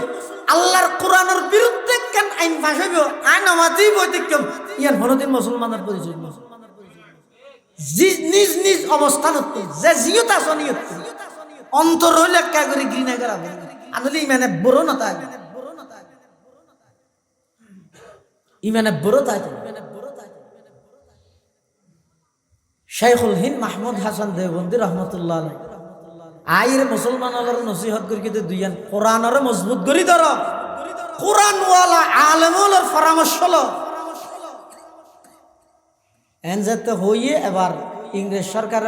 আল্লাহর কোরআনের বিরুদ্ধে কেন আইন ফাঁস হইব আইন আমাতেই বৈতিক্যম ইয়ান হনদিন মুসলমানের পরিচয় নিজ নিজ অবস্থান যে জিয়ত আসনিয়ত অন্তর হইলে কা করে ঘৃণা করা আনলে ইমানে বড় না তাই ইমানে বড় তাই শাইখুল হিন্দ মাহমুদ হাসান দেওবন্দি রহমতুল্লাহ আলাইহি আইরে মুসলমানের নসিহত করি কিন্তু দুইয়ান কোরআনের মজবুত করি ধর কোরআন ওয়ালা আলেমুল পরামর্শ লো এনজেতে হইয়ে এবার ইংরেজ সরকার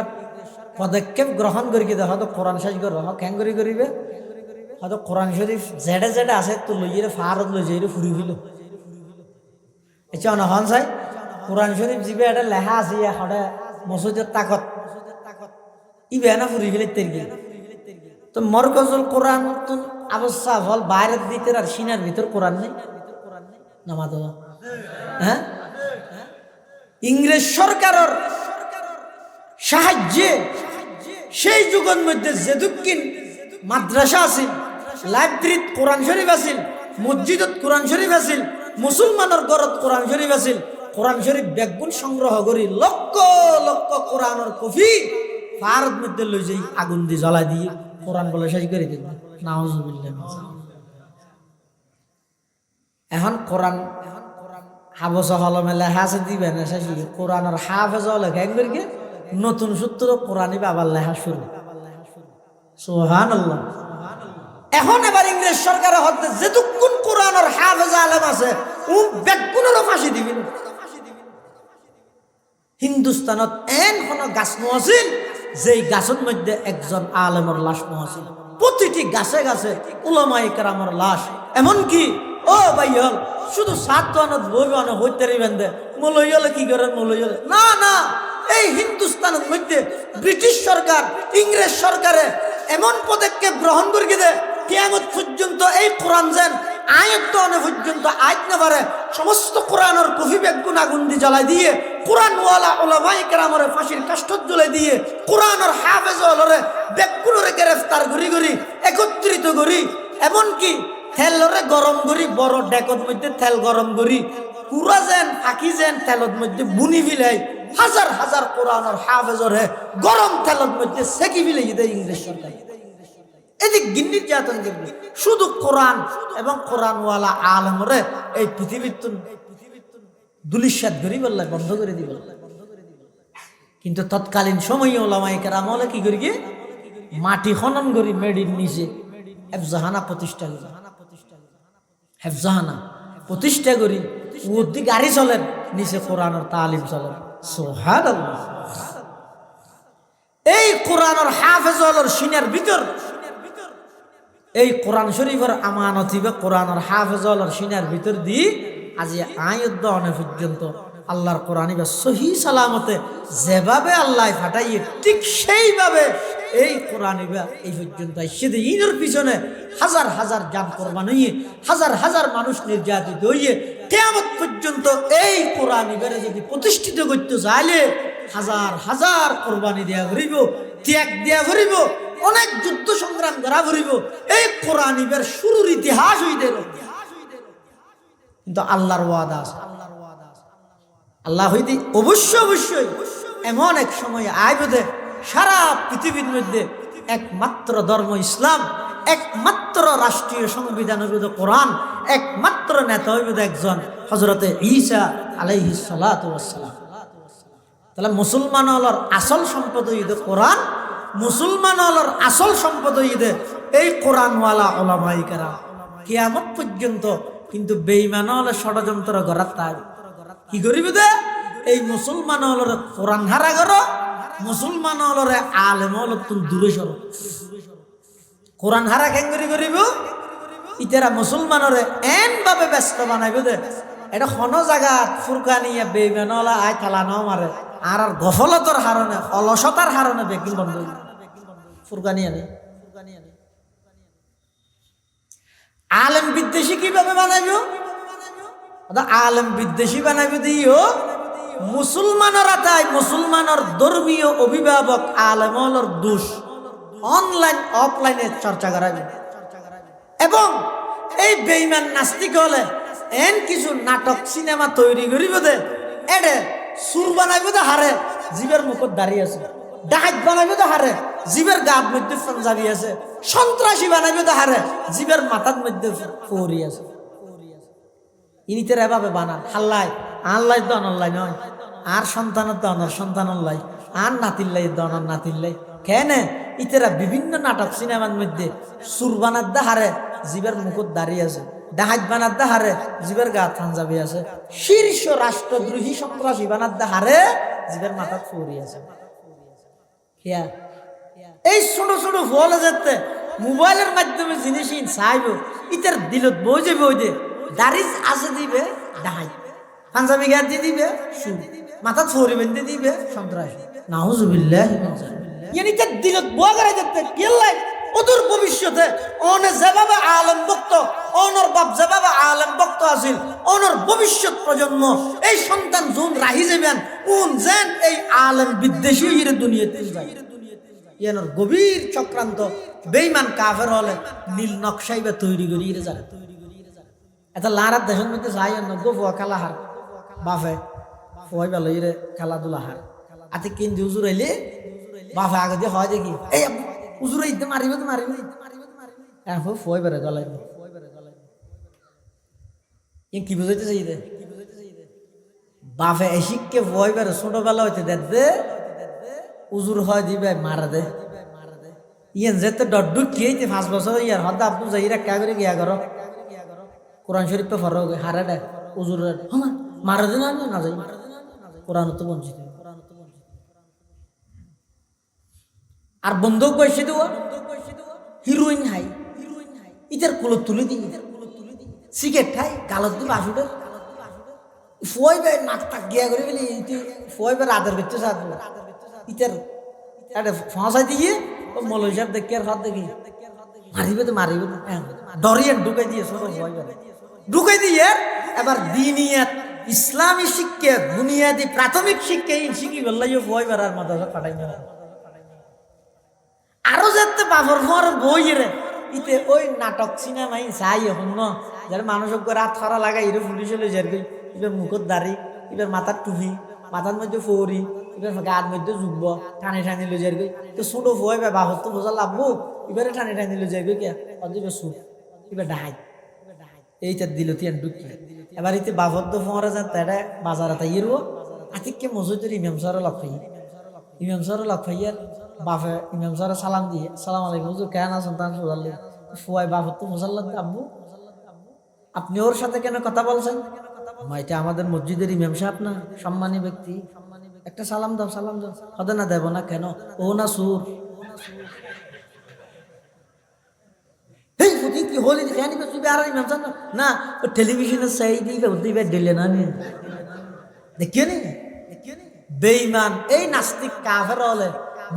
পদক্ষেপ গ্রহণ করি কিন্তু হয়তো কোরআন শেষ করো কেন করিবে হয়তো কোরআন শরীফ জেডে জেডে আছে তো লইয়ে ফারত লই যাই ফুরি হইল এটা নহন চাই কোরআন শরীফ যিবে এটা লেখা আছে হঠাৎ মসজিদের তাকত ইবে না ফুরি ফেলে তেরগি তো মরকজুল কোরআন তো অবস্থা হল বাইরের দিতে আর সিনার ভিতর কোরআন নেই নামাজ হ্যাঁ ইংরেজ সরকারের সাহায্যে সেই যুগের মধ্যে যেদুকিন মাদ্রাসা আছিল, লাইব্রেরিত কোরআন শরীফ আছিল, মসজিদত কোরআন শরীফ আছিল, মুসলমানের ঘরত কোরআন শরীফ আছিল, কোরআন শরীফ ব্যাগুন সংগ্রহ করি লক্ষ লক্ষ কোরআনের কপি ভারত মধ্যে লই যাই আগুন দিয়ে জ্বলাই দিয়ে কোরআন বলে শেষ করে দিল নাউজুবিল্লাহ। এখন কোরআন হাবস হলমে লেখা আছে দিবে না শেষ কোরআনের হাফেজ লেখা একবার গিয়ে নতুন সূত্র কোরআনই বাবার লেখা শুরু সুবহানাল্লাহ। এখন এবার ইংরেজ সরকারের হতে যেটুকুন কোরআনের হাফেজ আলেম আছে ও বেগুনেরও ফাঁসি দিবেন। হিন্দুস্তানত এন কোন গাছ আছিল যেই গাছের মধ্যে একজন আলেমের লাশ আছিল, প্রতিটি গাছে গাছে উলামায়ে কেরামের লাশ। এমনকি ও ভাই হল শুধু সাত বই হইতে বেঁধে মলই হলে কি করেন মলই হলে না না, এই হিন্দুস্তানের মধ্যে ব্রিটিশ সরকার ইংরেজ সরকারে এমন পদক্ষেপ গ্রহণ করে দে কিয়ামত পর্যন্ত এই কোরআন যেন আয়াত পর্যন্ত আয়াত না পারে সমস্ত কোরআনের কফি বেগুন আগুন দিয়ে জ্বালাই দিয়ে কোরআনওয়ালা উলামায়ে কেরামের ফাঁসির কাষ্ঠ জ্বলে দিয়ে কোরআনের হাফেজ হলরে বেগুনরে গ্রেফতার করি করি একত্রিত করি, এমনকি তেলরে গরম করি বড় ডেকর মধ্যে তেল গরম করি পুরা যেন আঁকি যেন তেলত মধ্যে বুনি ফিলাই হাজার হাজার কোরআনের হাফেজরে গরম তেলত মধ্যে সেকি ফিলাই দেয় ইংরেজ সরকার। এদিক গিন্নির জাতন করবে শুধু কোরআন এবং কোরআনওয়ালা আলমরে এই পৃথিবীর দুলিশাত গরি বললে বন্ধ করে দিব। কিন্তু তৎকালীন সময়ে ওলামায়ে কেরাম হলে কি করি গিয়ে মাটি খনন করি মেডির নিচে হেফজাহানা প্রতিষ্ঠা করি, হেফজাহানা প্রতিষ্ঠা করি ওদি গাড়ি চলেন নিচে কোরআনের তালিম চলেন। সুবহানাল্লাহ। এই কোরআনের হাফেজ হলর সিনার ভিতর এই কোরআন শরীফের আমানত হিবে কোরআনের হাফেজ হলর সিনার ভিতর দি আজি আয়াত দনে পর্যন্ত আল্লাহর কোরআন ইবা সহি সালামতে যেভাবে আল্লাহ ফাটাইয়ে ঠিক সেইভাবে এই কোরআন ইবা এই পর্যন্ত সেদিন ইনের পিছনে হাজার হাজার জান কোরবান হইয়ে হাজার হাজার মানুষ নির্যাতিত হইয়ে কিয়ামত পর্যন্ত এই কোরআন ইবারে যদি প্রতিষ্ঠিত করতে চাইলে হাজার হাজার কোরবানি দেয়া করিব, ত্যাগ দেয়া করিব, অনেক যুদ্ধ সংগ্রাম করা ভরিব এই কোরআন ইবের শুরুর ইতিহাস হইতে কিন্তু আল্লাহর ওয়াদা আছে আল্লাহ হইতে অবশ্যই এমন এক সময় আইবদে সারা পৃথিবীর মধ্যে একমাত্র ধর্ম ইসলাম, একমাত্র রাষ্ট্রীয় সংবিধান হইবে কোরআন, একমাত্র নেতা হইবে একজন হযরতে ঈসা আলাইহিস সালাতু ওয়াস সালাম। তাহলে মুসলমান হলর আসল সম্পদ হইবে কোরআন, মুসলমান হলর আসল সম্পদ হইবে এই কোরআনওয়ালা উলামায়ে কেরাম। কিয়ামত পর্যন্ত কিন্তু বেঈমান হলে ষড়যন্ত্র করার তাই কি করিবে দে এই মুসলমান হলর কোরআন হারা করো, মুসলমান হলরে আলেম হল তুমি দূরে সরো। কোরআন হারা কেন করিব ইতারা মুসলমানরে এন ভাবে ব্যস্ত বানাইবে দে এটা কোনো জায়গা ফুরকানিয়া বেঈমান হলা আয় থালানো মারে আর গফলতার হারণে অলসতার হারণে বেকিল বন্ধ হইবে ফুরকানিয়া নেই। আলেম বিদ্বেষী কিভাবে বানাইব? আলেম বিদ্বেষী বানাইবে দিও মুসলমানরা তাই মুসলমানের ধর্মীয় অভিভাবক আলেমর দোষ অনলাইন অফলাইনে চর্চা করাবে এবং এই বেঈমান নাস্তিক হলে এন কিছু নাটক সিনেমা তৈরি করিব দে এডে সুর বানাইব দে হারে জীবের মুখত দাঁড়িয়ে আছে, ডাকাত বানাইব দে হারে জীবের গাত মধ্যে পাঞ্জাবি আছে, সন্ত্রাসী বানাইব দে হারে জীবের মাথার মধ্যে ফৌরি আছে। ইনিতের এভাবে বানান হাল্লাই আল্লাই দন আল্লাই নয় আর সন্তানের দনের সন্তান আল্লাই আর নাতিল্লাই দনের নাতিল্লাই কেন ইতেরা বিভিন্ন নাটক সিনেমার মধ্যে সুর বানার দা হারে জীবের মুখত দাঁড়িয়ে আছে, ডাহাত বানার দা হারে জীবের গা থানজাবি আছে, শীর্ষ রাষ্ট্রদ্রোহী সন্ত্রাসী বানার দা হারে জীবের মাথা ফৌরি আছে। এই ছোট ছোট ফলে যেতে মোবাইলের মাধ্যমে জিনিস চাইব ইতার দিলত বই যাবে ওই যে দাড়ি আছে দিবে ডাহাই, পাঞ্জাবি গাছ দিয়ে দিবে সুর, মাথা ছড়ি বেঁধে দিবে সন্ত্রাসী। নাউজুবিল্লাহ ইয়ানি তার দিলত বই করে যেতে কেলাই ওদের ভবিষ্যতে অনে যেভাবে আলেম ভক্ত অনর বাপ যেভাবে আলেম ভক্ত আছিল অনর ভবিষ্যৎ প্রজন্ম এই সন্তান জুন রাহি যাবেন কোন যেন এই আলেম বিদ্বেষী ইরে দুনিয়াতে যায় ইয়ানোর গভীর চক্রান্ত বেঈমান কাফের হলে নীল নকশাইবা তৈরি করি ইরে যায়। এটা লারাত দেশের মধ্যে যাই নব্য ফুয়া খেলা হার বাফে ফুয়াই বেলা ইরে খেলাধুলা হার আতে কিন হুজুর আইলে বাফে আগে দিয়ে হয় দেখি এই হুজুর ইতে মারিবে তো মারিবে এখন ফুয়াই বেড়ে গলাই কি বুঝাইতে চাই দে বাফে এসিককে ফুয়াই বেড়ে ছোটবেলা হইতে দে উজুর হয় দিবে মারা দে ইয়ান যেতে ডড্ডু খেয়েছে 5 বছর ইয়ার হদ আপনি যাই রেখা করে গিয়া করো কোরআন শরীফ পে ফরো হারা দে উজুর মারা দে না যাই কোরআন তো বঞ্চিত আর বন্ধু কইছে দেওয়া হিরোইন হাই ইতার কুলত তুলে দিই সিগারেট খাই গালত দি বাসুডে ফুয়াই বে নাক টাক গিয়া করে বলি ফুয়াই বে রাতের ভিতরে সাথ ইতার এটা ফাঁসাই দিয়ে ও মৌলভী সাহেব দেখি আর হাত দেখি মারিবে তো ডরিয়ে ঢুকাই দিয়ে ছোট ভয় ঢুকাই দিয়ে এবার দিনিয়াত ইসলামী শিক্ষা বুনিয়াদি প্রাথমিক শিক্ষা শিখি বললাই ভয় বেড়ার মাদ্রাসা পাঠাই না আরো যেতে বাবর ফর বই রে ইতে ওই নাটক সিনেমাই চাই এখন ন যার মানুষ রাত খরা লাগাই ইরে পুলিশ হলে যার গই এবার মুখত দাড়ি এবার মাথার টুপি মাথার মধ্যে ফৌরি এবার গার মধ্যে যুগব টানি টানি লো যার গই তো ছোট ভয় বা বাহর তো বোঝা লাগবো এবারে টানি টানি লো যার গই কে অদিবে সুর এবার ডাহাই এইটা দিল তিয়ান ঢুকি এবার ইতে বাবর তো ফোঁরা যান তারা বাজারে তাই ইরবো আতিককে মসজিদের ইমাম সাহেব লক্ষ্য ইমাম সাহেব লক্ষ্য বাপে ইমাম সাহেব সালাম দিয়ে সালাম আলাইকুম হুজুর কেন আছেন তার সোজাল্লি ফুয়াই বাপর তো মোসাল্লা আব্বু আপনি ওর সাথে কেন কথা বলছেন এটা আমাদের মসজিদের ইমাম সাহেব না সম্মানী ব্যক্তি একটা সালাম দাও হদে না দেব না কেন ও না সুর কি হলি না টেলিভিশনের সাই দিবে দিলে না দেখিও নি বেঈমান এই নাস্তিক কাফের হলে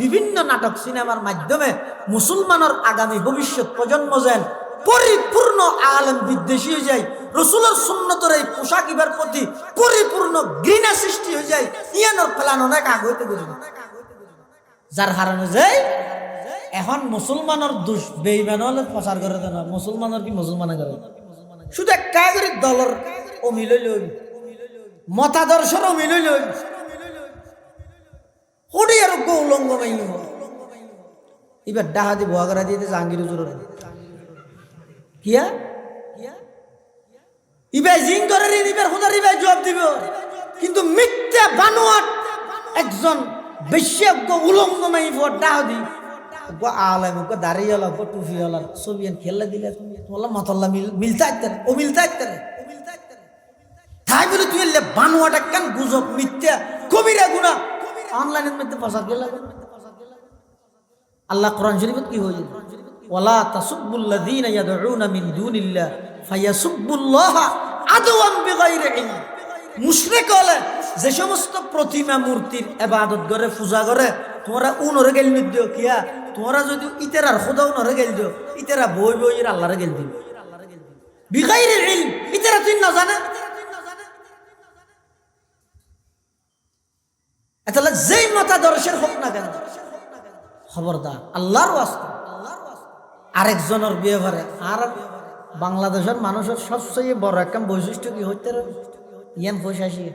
বিভিন্ন নাটক সিনেমার মাধ্যমে মুসলমানের আগামী ভবিষ্যৎ প্রজন্ম যেন পরিপূর্ণ আলেম বিদ্বেষী হয়ে যায়, রসুলের সুন্নতের এই পোশাক ইবার প্রতি পরিপূর্ণ ঘৃণা সৃষ্টি হয়ে যায়, ইয়ানোর ফেলানো অনেক আগ হইতে পারি যার হারানো যায় এখন মুসলমানের দুষ বেঈমান হলে প্রচার করে দেন মুসলমানের কি মুসলমানে করে শুধু একটা করে দলের অমিল লই মতাদর্শের অমিল লই হরি আর গৌলঙ্গ মাইল এবার ডাহাদি ভুয়াগরা দিয়ে জাহাঙ্গীর হুজুর কিয়া ইবাই জিং করে ইবার হুদার ইবাই জবাব দিব কিন্তু মিথ্যা বানোয়াট একজন বেশ্যজ্ঞ উলঙ্গ মাইফ ডাহাদি আলেম দাঁড়িয়ে হল টুফি হল ছবি খেললে দিলে তুমি তোমার মতল্লা মিলতে আসতে ও মিলতে আসতে তাই বলে তুই বানোয়াটা কেন গুজব মিথ্যা কবিরা গুণা অনলাইনের মধ্যে প্রচার করলে আল্লাহ কোরআন শরীফত কি হইল ওয়ালা তাসুব্বুল্লাযীনা ইয়াদউনা মিন দুনিল্লাহ ফায়াসুব্বুল্লাহা আদওয়ান বিগাইরি ইলম মুশরিক হলে যে সমস্ত প্রতিমা মূর্তির ইবাদত করে পূজা করে তোমরা উনরে গেল দিও কিয়া তোমরা যদি ইতেরার খোদা উনরে গেল দিও ইতেরা বই বই আল্লাহরে গেল দিও বিগাইরি ইলম ইতেরা তুই না জানে তাহলে যেই মতাদর্শের হোক না কেন খবরদার আল্লাহর ওয়াস্তে আরেকজনের বিয়ে করে আর বাংলাদেশের মানুষের সবচেয়ে বড় একটা বৈশিষ্ট্য কি হইতে ইয়ান পয়সাশি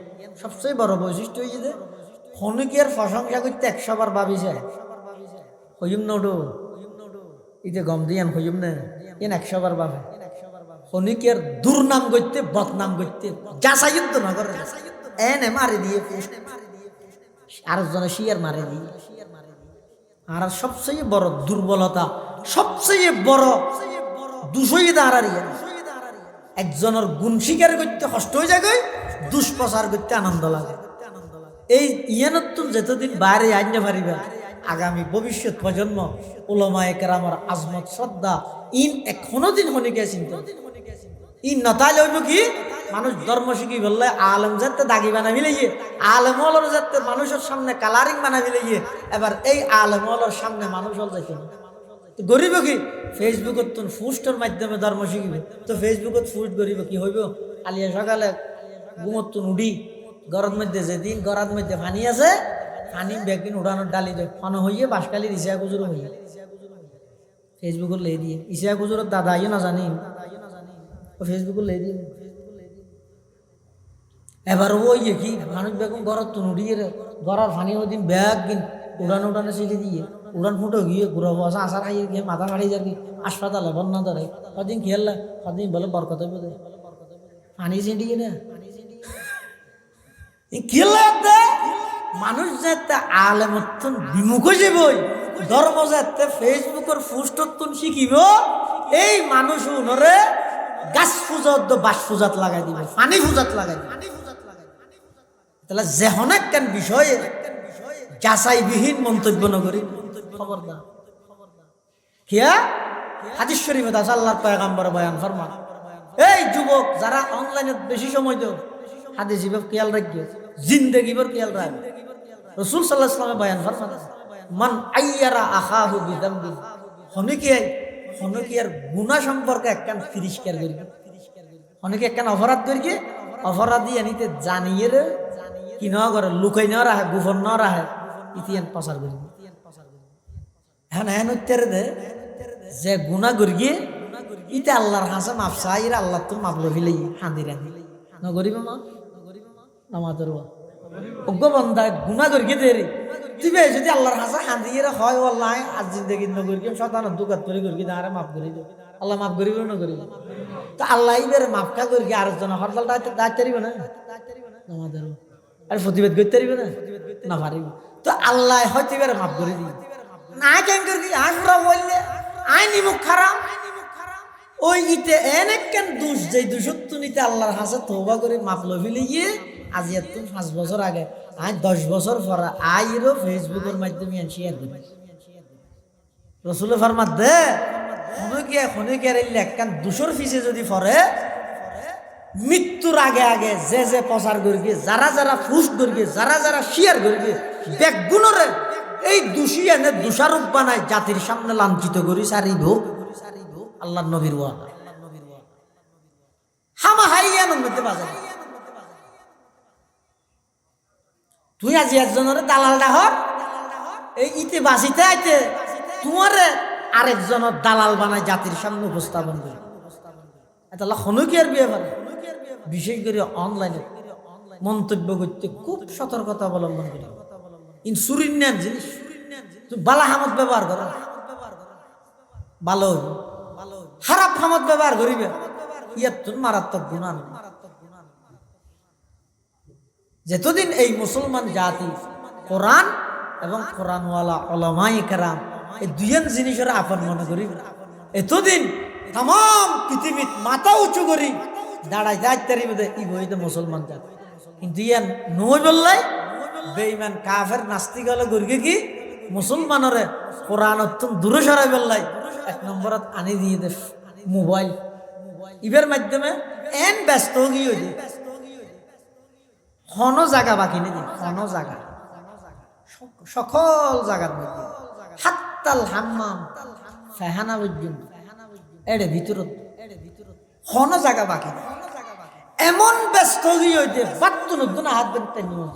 সবচেয়ে বড় বৈশিষ্ট্য হয়েছে যে হনুকের প্রশংসা করতে 100 বার ভাবিছে হইম নডো ইতে গম দিয়ান হইম না ইয়ান 100 বার ভাবে হনুকের দুর্নাম করতে বদনাম করতে যাচাইয়ুদ্ধ না করে এনে মারি দিয়ে আরেকজনে শিয়ার মারে দিয়ে আর সবচেয়ে বড় দুর্বলতা সবচেয়ে বড় দুশই দাঁড়ারি একজনের গুণ স্বীকার করতে কষ্ট হয়ে যায় দুষ্প্রচার করতে আনন্দ লাগে এই ইয়ানতুন যতদিন বাইরে আনতে পারিবা আগামী ভবিষ্যৎ প্রজন্ম উলামায়ে কেরামের আজমত শ্রদ্ধা ইন এখনো দিন হনিকে চিন্তা ইন নতাইলে হইব কি মানুষ ধর্ম শিখি বললে আলেম যাতে দাগি বানাবি লইয়ে আলেম হলর যাতে মানুষের সামনে কালারিং বানাবি লইয়ে এবার এই আলেম হলর সামনে মানুষ হল দেখি গরিব কি ফেসবুকত তুন ফুস্টের মাধ্যমে ধর্ম শিখিবে তো ফেসবুকত ফুস্ট গরিব কি হইব আলিয়া সকালে ঘুমত তুন উডি গরম মধ্যে যেদিন গরার মধ্যে পানি আছে পানি বেগদিন উড়ানোর ডালি দেয় পানো হইয়ে বাসকালি ইসিয়া গুজুর হইয়ে ফেসবুকত লে দিয়ে ইসিয়া গুজুরের দাদা আইও না জানি ফেসবুকত লে দিয়ে এবার ওই কি মানুষ বেগম গরত তুন উড়িয়ে গরার পানি ওই দিন ব্যাগ কিন উড়ানো ছিটে দিয়ে উড়ান ফুটো গিয়ে ঘুরো বসা আসার খাইয়ে গিয়ে মাথা ফাড়িয়ে যাবি হাসপাতালে বন্যা ধরে কদিন খেললে কদিন বলে বরকত বোধ পানি ছিটিয়ে না খেললে মানুষ যাতে আলেমতন বিমুখ যাবই ধর্ম যাতে ফেসবুকের ফুস্টন শিখিব এই মানুষ উনরে গাছ পূজাত বাস পূজাত লাগাই দিব পানি পূজাত লাগাই দিব তাহলে যেহনাক কেন বিষয়ে যাচাইবিহীন মন্তব্য নকরি খবরদার কিয়া হাদিস শরীফে আছে আল্লাহর পয়গম্বর বয়ান ফরমান এই যুবক যারা অনলাইনে বেশি সময় দাও হাদিস ইবাব খেয়াল রাখিও জিন্দেগি ভর খেয়াল রাখ রাসূল সাল্লাল্লাহু আলাইহি ওয়াসাল্লাম বয়ান ফরমান মান আইয়ারা আখাহু বিযামবিন হনকিয়ার গুনাহ সম্পর্কে একখান তিরস্কার করি অনেকে একখান অপরাধ করি অপরাধী এনিতে জানিয়ে রে কি না করে লুকাই না রাখে গোপন না রাখে ইতিহান প্রচার করি হ্যাঁ হ্যাঁ উত্তরে দে যে গুণা করিয়ে ইতে আল্লাহর হাসে মাপ চাই আল্লাহ তো মাপ লভিলেই হাঁদি রাঁধি নগরিব মা আমাদের অজ্ঞ বন্ধা গুণা করিয়ে দে রে তুই যদি আল্লাহর হাসে হাঁদিয়ে হয় আল্লাহ আজ জিন্দগি নগরিকে শতান দুকাত করে করি না আরে মাফ করি দে আল্লাহ মাফ করিব না করিব তো আল্লাহ এইবারে মাফটা করি আরেকজন হরতাল দায়িত্ব পারিব না আমাদের আর প্রতিবাদ করতে পারিব না পারিব তো আল্লাহ হয়তো এবারে মাফ করে দিই না কেন করি আশুরা বললে আই নিমুখ খারাপ ওই ইতে এনে কেন দোষ যে দোষত্ব নিতে আল্লাহর হাসে তওবা করে মাফ লভিলে গিয়ে আজ এত 5 বছর আগে আজ 10 বছর পরে আইরো ফেসবুকের মাধ্যমে শেয়ার করি রাসূলের ফরমান দে হনুকে একখান দুশোর ফিসে যদি পড়ে মৃত্যুর আগে আগে যে প্রচার করি যারা যারা ফুস করি যারা যারা শেয়ার করি ব্যাগগুণরে এই দোষী এনে দোষারোপ বানায় জাতির সামনে লাঞ্ছিত করি সারিব আল্লাহ নবীর ওয়াদা হামা হাইয়া নমতে বাজার তুই আজি একজনের দালাল ডাহর এই ইতে বাঁচিতে আইতে তোমারে আরেকজনের দালাল বানায় জাতির সামনে উপস্থাপন করে। এটা হনুকি আর বিয়ে পারে, বিশেষ করে অনলাইনে মন্তব্য করতে খুব সতর্কতা অবলম্বন করে। ইনসুরিন জিনিস তুমি বালা হামত ব্যবহার করো, ভালো খারাপ হামত ব্যবহার করিবে, ইয়ার তুমি মারাত্মক গুণা। যতদিন এই মুসলমান জাতি কোরআন এবং কোরআনওয়ালা ওলামায়ে কেরাম এই দুইজন জিনিসের আপন মনে করি, এতদিন তাম পৃথিবীত মাথা উঁচু করি দাঁড়াই যাইতারি বোধ ই বইতে মুসলমান জাতি। কিন্তু ইয়ান নই বললাই বেঈমান কাফের নাস্তিক হলে গরিকে কি মুসলমানরে কোরআন দূরে সরাই বললাই এক নম্বরত আনি দিয়ে দে মোবাইল, ইবের মাধ্যমে এন ব্যস্ত গিয়ে হন জায়গা বাকি নেই, হন জায়গা সকল জায়গার মধ্যে হাত্তাল হাম্মাম ফেহানা পর্যন্ত এড়ে ভিতরত হন জায়গা বাকি নেই। এমন ব্যস্ত গিয়ে বাত্তু নতুন হাত বেঁধতে নিয়ে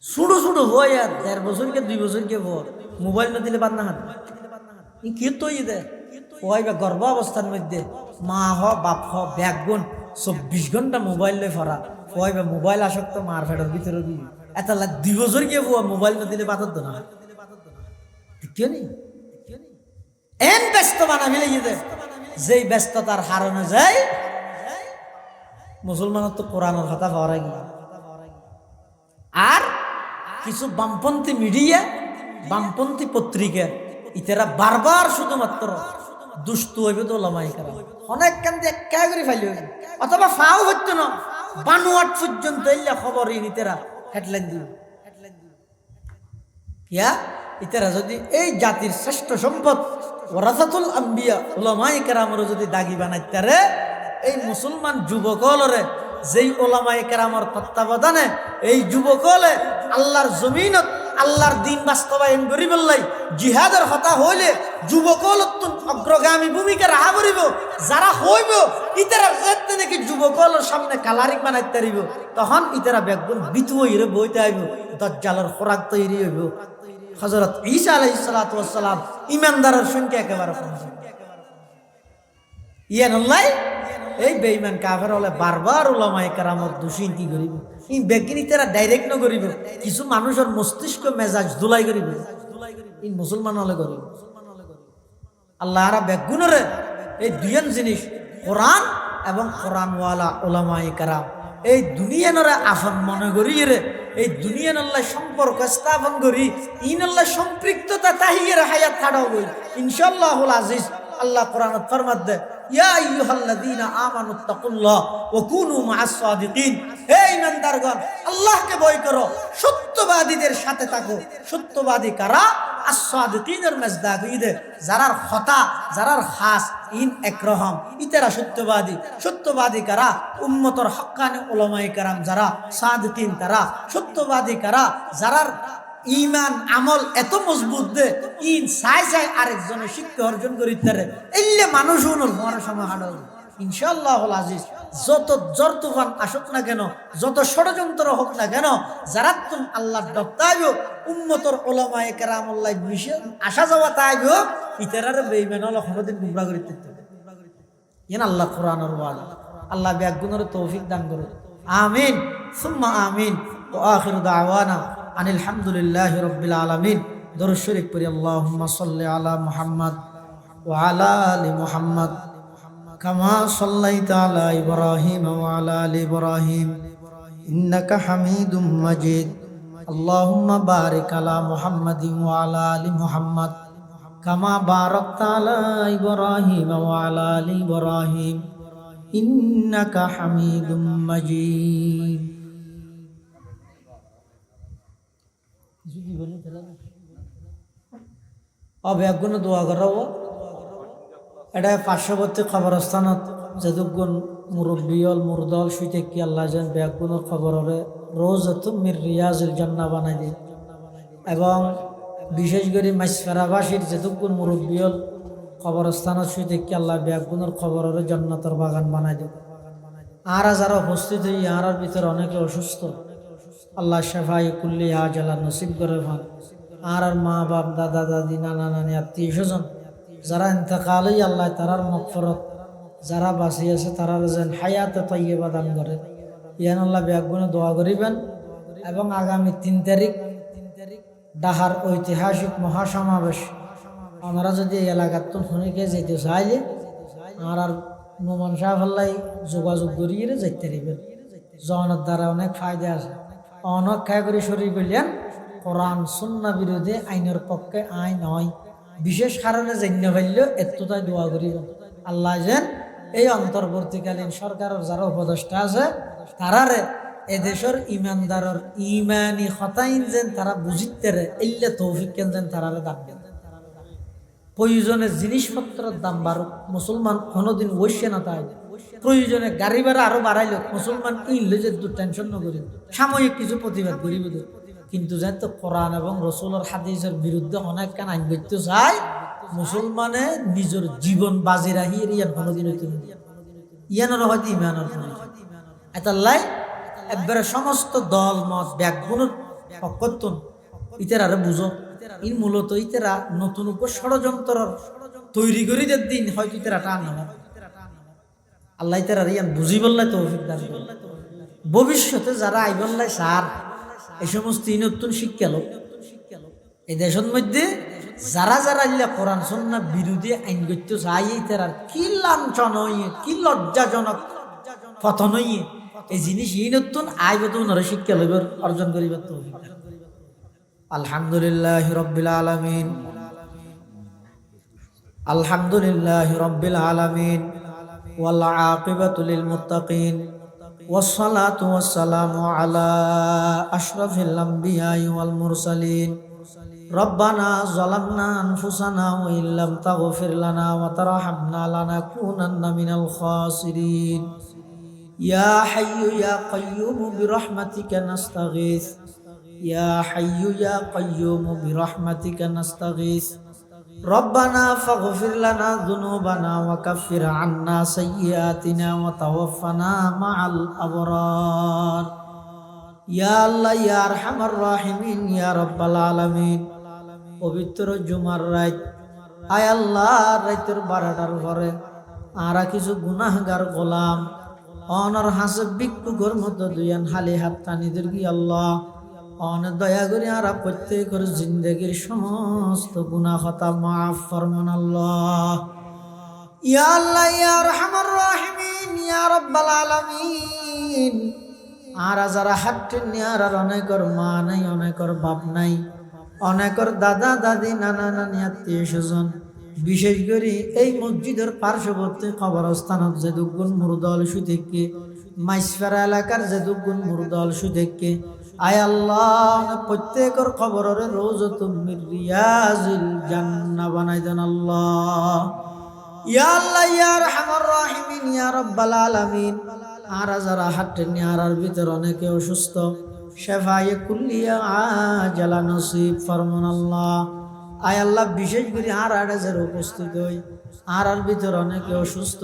ছুড়ো ছুড়ো হয়ে আর 1.5 বছরকে 2 বছরকে ভর মোবাইল না দিলে বাদ না হাত কি তৈরি দেয় ওই বা গর্ভ অবস্থার মধ্যে মা হ বাপ হ ব্যাগ গুণ 24 ঘন্টা মোবাইল লই ফরা ওই বা মোবাইল আসক্ত মার ফেটার ভিতরে দিয়ে এত 2 বছর গিয়ে মোবাইল না দিলে বাদ না কেউ নেই। এন ব্যস্ত বানা মিলে গিয়ে যেই ব্যস্ততার হারানো যায় মুসলমানের তো কোরআনের কথা পাওয়া গিয়ে। আর কিছু বামপন্থী মিডিয়া বামপন্থী পত্রিকা ইতারা বারবার শুধুমাত্র দুষ্টু হইবে তো ওলামায়ে কেরাম অনেক কান দিয়ে একা করে ফাইলি হইবে অথবা ফাও হইতো না বানুয়াট পর্যন্ত এলা খবর ইতারা হেডলাইন দিব ইয়া ইতারা যদি এই জাতির শ্রেষ্ঠ সম্পদ ওয়ারাসাতুল আম্বিয়া ওলামায়ে কেরামের যদি দাগি বানাইতারে এই মুসলমান যুবকলরে যেই ওলামায়ে কেরামের তত্ত্বাবধানে এই যুবকলে আল্লাহর জমিনত আল্লাহর দিন বাস্তবায়ন করি বললাই জিহাদের হতা হইলে যুবকল অগ্রগামী ভূমিকা রাহা করিব যারা হইব ইতারা যেতে নাকি যুবকলের সামনে কালারিং বানাইতে পারিব তখন ইতারা বেগুন বিতু হইরে বইতে আইব দাজ্জালের খোরাক তৈরি হইব। হযরত ঈসা আলাইহিস সালাতু ওয়াস সালাম ঈমানদারের সংখ্যা একেবারে কম ইয়ানুল্লাহ এই বেঈমান কাফের হলে বারবার ওলামায়ে কেরামত দোষী কি করিব এই বেগিনি তারা ডাইরেক্ট ন করিব কিছু মানুষের মস্তিষ্ক মেজাজ দুলাই করিব এই মুসলমান হলে করিব আল্লাহ আরা বেগুনরে এই দুইজন জিনিস কোরআন এবং কোরআনওয়ালা ওলামায়ে কেরাম এই দুনিয়ানরে আফন মনে করি রে এই দুনিয়ান আল্লাহ সম্পর্ক স্থাপন করি ইন আল্লাহ সম্পৃক্ততা তাহিয়ের হায়াত ছাড়াও বই ইনশাআল্লাহুল আজিজ। আল্লাহ কোরআনত ফরমাত দে ইয়া আইয়ুহাল্লাযীনা আমানুত্তাকুল্লাহ ওয়া কুনু মা'আস সাদিকিন, হে ঈমানদারগণ আল্লাহকে ভয় করো সত্যবাদীদের সাথে থাকো। সত্যবাদী কারা? as-সাদিকিনের মজদাক ইদে যারার খতা যারার খাস ইন একরহম ইতারা সত্যবাদী। সত্যবাদী কারা? উম্মতর হক্কানি উলামায়ে কেরাম যারা সাদিকিন তারা সত্যবাদী কারা? যারার ইমান আমল এত মজবুত দে ইন চাই চাই আরেকজনের শিক্ষা অর্জন করিতে এলে মানুষ মরার সময় হাঁটা ইনশাআল্লাহুল আজিজ। যত জ্বর তুফান আসুক না কেন যত ষড়যন্ত্র হোক না কেন যারা তুম আল্লাহর দপ্তাইব উম্মতর ওলামায়ে কেরামুল্লাহ মিশন আসা যাওয়া তাইব ইতারারে বেঈমান হল কোনদিন গুমরা করিতে ইন আল্লাহ কোরআনের ওয়াদা। আল্লাহ ব্যাগুনের তৌফিক দান করুন আমিন সুম্মা আমিন। ওয়া আখিরু দাওয়ানা আনিল হামদুলিল্লাহি রাব্বিল আলামিন। দরুদ শরীফ পড়ি আল্লাহুম্মা সাল্লি আলা মুহাম্মদ ওয়া আলা আলি মুহাম্মদ কামা সাল্লাইতা আলা ইব্রাহিম ওয়া আলা আলি ইব্রাহিম ইন্নাকা হামিদুম মাজিদ। আল্লাহুম্মা বারিক আলা মুহাম্মাদিন ওয়া আলা আলি মুহাম্মদ কামা বারাকতা আলা ইব্রাহিম ওয়া আলা আলি ইব্রাহিম ইন্নাকা হামিদুম মাজিদ। অব্যাগুণ দোয়া করাবো এটা পার্শ্ববর্তী খবরস্থানত যেদুগুণ মুরব্বিয়ল মুরদল শুইতে কি আল্লাহ যেন ব্যাগুণের খবরে রোজ মির রিয়াজুল জান্নাহ বানাই দিই এবং বিশেষ করে মাইসফেরাবাসীর যেদুগুণ মুরব্বিয়ল খবরস্থানত শুইতে কি আল্লাহ ব্যাগুণের খবরে জান্নাতের বাগান বানাই দিই। আর যারা উপস্থিত হই আর ভিতরে অনেকে অসুস্থ আল্লাহ শেফায়ে কুল্লি আজালা নসিব করে ভান আর মা বাপ দাদা দাদি নানা নানি আত্মীয় স্বজন যারা ইন্তেকালই আল্লাহ তারার মাগফিরাত, যারা বাঁচি আছে তারার যেন হায়াতে তাইয়্যিবা দান করে ইয়ান আল্লাহ ব্যাগুনে দোয়া করিবেন। এবং আগামী 3 তারিখ ডাহার ঐতিহাসিক মহাসমাবেশ আমরা যদি এই এলাকার তো শুনিকে যেতে চাইলে আর নোমান সাহেব আল্লাহ যোগাযোগ করিয়ে যেতে পারবেন। জনের দ্বারা অনেক ফায়দা আছে। অনেক খায় করে শরীর করলেন কোরআন সুন্নাহ বিরোধী আইনের পক্ষে আইন হয়, বিশেষ কারণে জন্য ফেললেও এতটাই দোয়া করিবেন আল্লাহ যেন এই অন্তর্বর্তীকালীন সরকারের যারা উপদেষ্টা আছে তারারে এদেশের ইমানদারের ইমানি হতাইন যেন তারা বুঝিতে রে এলে তৌফিক কেন যেন তারারে দান দেন। প্রয়োজনে জিনিসপত্রের দাম বাড়ুক, মুসলমান কোনোদিন বসে না তাই। প্রয়োজনে গাড়ি ভাড়া আরো বাড়াইল, মুসলমান ইনলে যে টেনশন নকরি সাময়িক কিছু প্রতিবাদ করিব, কিন্তু যেহেতু কোরআন এবং রসুলের হাদিসের বিরুদ্ধে অনেক কান আইন করতে চায়, মুসলমানে নিজের জীবন বাজি রাখি ইয়ান কোনোদিন হইতে না ইয়ানোর হয়তো ইমানের এতাল্লাই একবারে সমস্ত দল মত ব্যাগগুলোর পক্ষত্তন ইতের আরে বুঝো ইন মূলত ইতেরা নতুন উপর ষড়যন্ত্র তৈরি করি যে দিন হয়তো ইতেরা টান না আল্লাহ ইতেরা ইয়ান বুঝি বললাই তৌফিক দান করে। ভবিষ্যতে যারা আইবল্লাই সার এই সমস্ত নতুন শিক্ষা লোক এই দেশের মধ্যে যারা যারা ইল্লা কোরআন সুন্নাহ বিরোধী আইন করতে চাই তারা কি লাঞ্ছন হইয়ে কি লজ্জাজনক পতন হইয়ে এই জিনিস এই নতুন আইব তো ওনারা শিক্ষা লইবার অর্জন করিবার তো। আলহামদুলিল্লাহ রাব্বিল আলামিন, আলহামদুলিল্লাহ রাব্বিল আলামিন ওয়াল আকিবাতু লিল মুত্তাকিন والصلاة والسلام على أشرف الأنبياء والمرسلين ربنا ظلمنا أنفسنا وإن لم تغفر لنا وترحمنا لنكونن من الخاسرين يا حي يا قيوم برحمتك نستغيث يا حي يا قيوم برحمتك نستغيث ربنا فاغفر لنا ذنوبنا وكفر عنا سيئاتنا وتوفنا مع الأبرار يا الله يا أرحم الراحمين يا رب العالمين পবিত্র জুমার রাত আয় আল্লাহ রাতের 12টার পরে আরা কিছু গুনাহগার গোলাম অনর হাসব বিক্ষুগর মতো দুইয়ান হালি হাত টানিদের কি আল্লাহ অনেক দয়া করে আর প্রত্যেকের জিন্দগির সমস্ত গুনাহ খাতা মাফ ফরমান আল্লাহ। ইয়া আল্লাহ ইয়া আরহামার রাহিমিন ইয়া রাব্বাল আলামিন আর যারা হাট্টেন নিয়ার আর অনেকের মা নাই, অনেকের বাপ নাই, অনেকের দাদা দাদি নানা নানি আত্মীয় স্বজন, বিশেষ করে এই মসজিদের পার্শ্ববর্তী কবরস্থানত যে দুগুণ মুরদল সুদেককে মাইসফারা এলাকার যে দুগুণ মুরদল সুদেককে আয় আল্লাহ প্রত্যেকের খবরের রওজাতুম মির রিয়াজিল জান্নাহ বানাই দেন আল্লাহ। ইয়া আল্লাহ ইয়া আরহামার রাহিমিন ইয়া রাব্বাল আলামিন আর যারা হাটেন আর ভিতর অনেকে অসুস্থ শেফায়ে কুল্লিয়া আজালা নসিব ফরমান আল্লাহ। আয় আল্লাহ বিশেষ করে আর যারা উপস্থিত হই আর ভিতর অনেকে অসুস্থ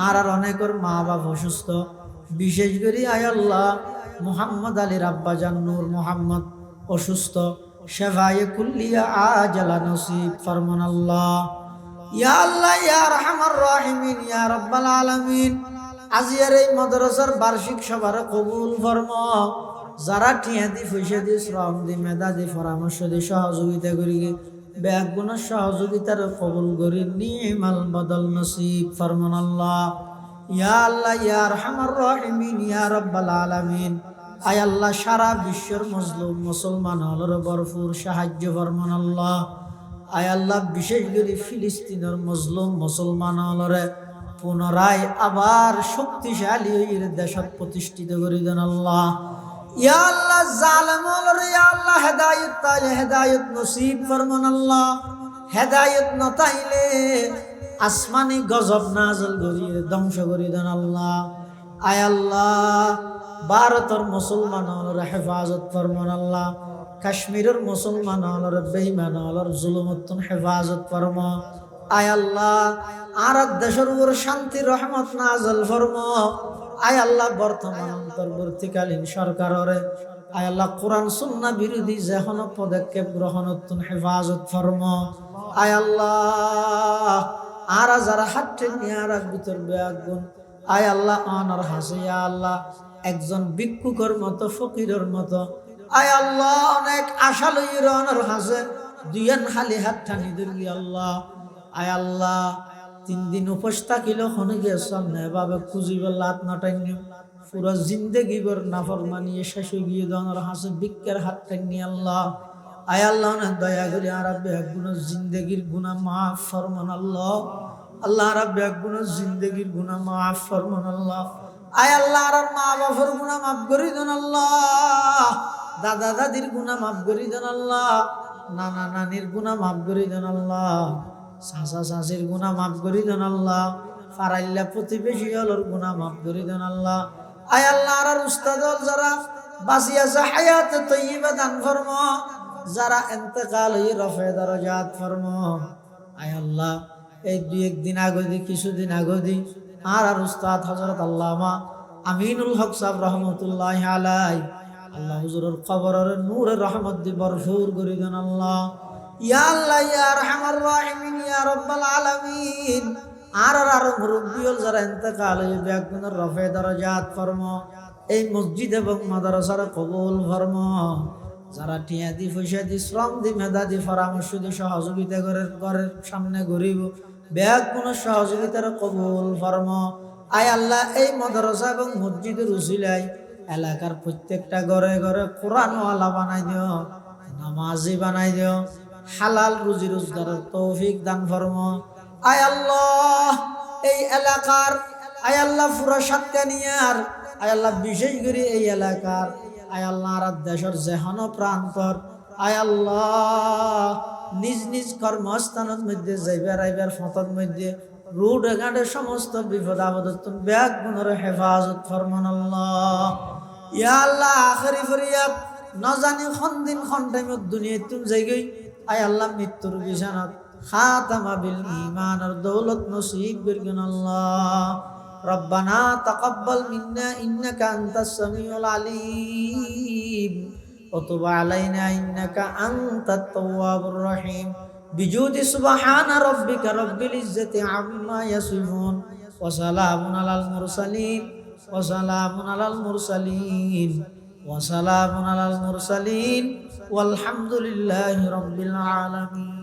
আর অনেকের মা বাপ অসুস্থ, বিশেষ করে আয় আল্লাহ মুহাম্মদ আলীর আব্বাজান নূর মুহাম্মদ অসুস্থ শেফায়ে কুল্লিয়া আজালা নসিব ফরমান আল্লাহ। ইয়া আল্লাহ ইয়া আরহামার রাহিমিন ইয়া রাব্বাল আলামিন আজিয়ার এই মাদ্রাসার বার্ষিক সভার কবুল ফরমা। যারা টিয়া দি পয়সা দি শ্রম দি মেধা দি পরামর্শ দি সহযোগিতা করি ব্যাগুণের সহযোগিতার কবুল করি নিমাল বদল নসিব ফরমান আল্লাহ। ইয়া আল্লাহ ইয়া আরহামার রাহিমিন ইয়া রাব্বাল আলামিন আয় আল্লাহ সারা বিশ্বের মজলুম মুসলমান হলর ভরপুর সাহায্য ফরমান আল্লাহ। আয় আল্লাহ বিশেষ করে ফিলিস্তিনের মজলুম মুসলমান হলরে পুনরায় আবার শক্তিশালী দেশত প্রতিষ্ঠিত করে দেন আল্লাহ। ইয়া আল্লাহ জালেম হলরে ইয়া আল্লাহ হেদায়েত তাইলে হেদায়েত নসিব ফরমান আল্লাহ। হেদায়েত নতাইলে আসমানি গজব নাজল করিয়ে ধ্বংস করে দেন আল্লাহ। আয় আল্লাহ ভারতের মুসলমান হলরে হেফাজত ফরমান আল্লাহ। কাশ্মীরের মুসলমান হলরে বেঈমান হলর জুলুমতন হেফাজত ফরমা। আয় আল্লাহ আর দেশের উপর শান্তি রহমত নাজল ফরমা। আয় আল্লাহ বর্তমান অন্তর্বর্তীকালীন সরকারের আয় আল্লাহ কোরআন সুন্নাহ বিরোধী যে কোনো পদক্ষেপ গ্রহণ তুন হেফাজত ফরমা। আয় আল্লাহ আর যারা হাতে নিয়ে আর ভিতর বেয়াগুন, আয় আল্লাহ আনার হাসে আল্লাহ একজন ভিক্ষুকের মতো ফকিরের মতো, আয় আল্লাহ অনেক আশা লইর অনার হাসে দুইয়ান খালি হাত টানি দিবি আল্লাহ। আয় আল্লাহ 3 দিন উপোস থাকিল হনে গিয়ে সামনে এভাবে খুঁজিব লাত নাটাই নিও পুরো জিন্দেগি ভর নাফরমানি শেষ হয়ে গিয়ে দনার হাসে ভিক্ষার হাত টানি আল্লাহ। আয় আল্লাহ না দয়া করে আর বেগুন জিন্দেগির গুনাহ মাফ ফরমান আল্লাহ। আল্লাহ আর বেগুন জিন্দেগির গুনাহ মাফ ফরমান আল্লাহ। আয় আল্লাহ আর মা বাবার গুনাহ মাফ করে দেন আল্লাহ, দাদা দাদির গুনাহ মাফ করে দেন আল্লাহ, নানা নানির গুনাহ মাফ করে দেন আল্লাহ, চাচা চাচির গুনাহ মাফ করে দেন আল্লাহ, ফারাইল্লা প্রতিবেশী হলর গুনাহ মাফ করে দেন আল্লাহ। আয় আল্লাহ আর উস্তাদ যারা বাঁচি আছে হায়াতে তৈয়বা দান ফরমা, যারা ইন্তেকাল হয়ে রফে দরজাত ফরমা। আয় আল্লাহ এই 2-1 দিন আগে দি কিছুদিন আগে দি আর উস্তাদ হযরত আল্লামা আমিনুল হক সাহেব রহমতুল্লাহ আলাই আল্লাহ হুজুরের কবরের নূরের রহমত দি ভরপুর করে দেন আল্লাহ। ইয়া আল্লাহ ইয়া আরহামার রাহিমিন ইয়া রাব্বাল আলামিন। আর মুরব্বিয়ল যারা ইন্তেকাল হয়ে বেগুনের রফে দরজাত ফরমা, এই মসজিদ এবং মাদ্রাসার কবুল ফরমা। যারা টিয়া দি পয়সা দি শ্রম দি মেধা দি পরামর্শ দি সহযোগিতা করে ঘরের সামনে গরিব ব্যাগ কোন সহযোগিতার কবুল ফরমা। আয় আল্লাহ এই মাদ্রাসা এবং মসজিদের উসিলায় এলাকার প্রত্যেকটা ঘরে ঘরে কোরআনওয়ালা বানাই দিও, নামাজি বানাই দিও, হালাল রুজি রোজগারের তৌফিক দান ফরমা। আয় আল্লাহ এই এলাকার আয় আল্লাহ পুরা সাতকানিয়ার আয় আল্লাহ বিশেষ করে এই এলাকার আয় আল্লাহ আর দেশের যেহন প্রান্তর আয় আল্লাহ নিজ নিজ কর্মস্থানের মধ্যে যাইবার আইবার ফতর মধ্যে রোড এগাডে সমস্ত বিপদ আপদ ব্যাগ গুণের হেফাজত ফরমান আল্লাহ। ইয়া আল্লাহ আখেরি ফরিয়াদ না জানি খন দিন খন টাইমত দুনিয়া তুম যাইগই আয় আল্লাহ মৃত্যুর বিছানাত খাতামা বিল ঈমান আর দৌলত নসিব করবেন আল্লাহ। রব্বানা তাকাব্বাল মিন্না ইন্নাকা আনতাস সামিউল আলিম ওয়া তুব আলাইনা ইন্নাকা আনতাত তাওয়াবুর রহিম। বিজুদি সুবহানা রাব্বিকা রাব্বিল ইজ্জাতি আম্মা ইয়াসিফুন ওয়া সালামুন আলাল মুরসালিন ওয়া সালামুন আলাল মুরসালিন ওয়া সালামুন আলাল মুরসালিন ওয়ালহামদুলিল্লাহি রাব্বিল আলামিন।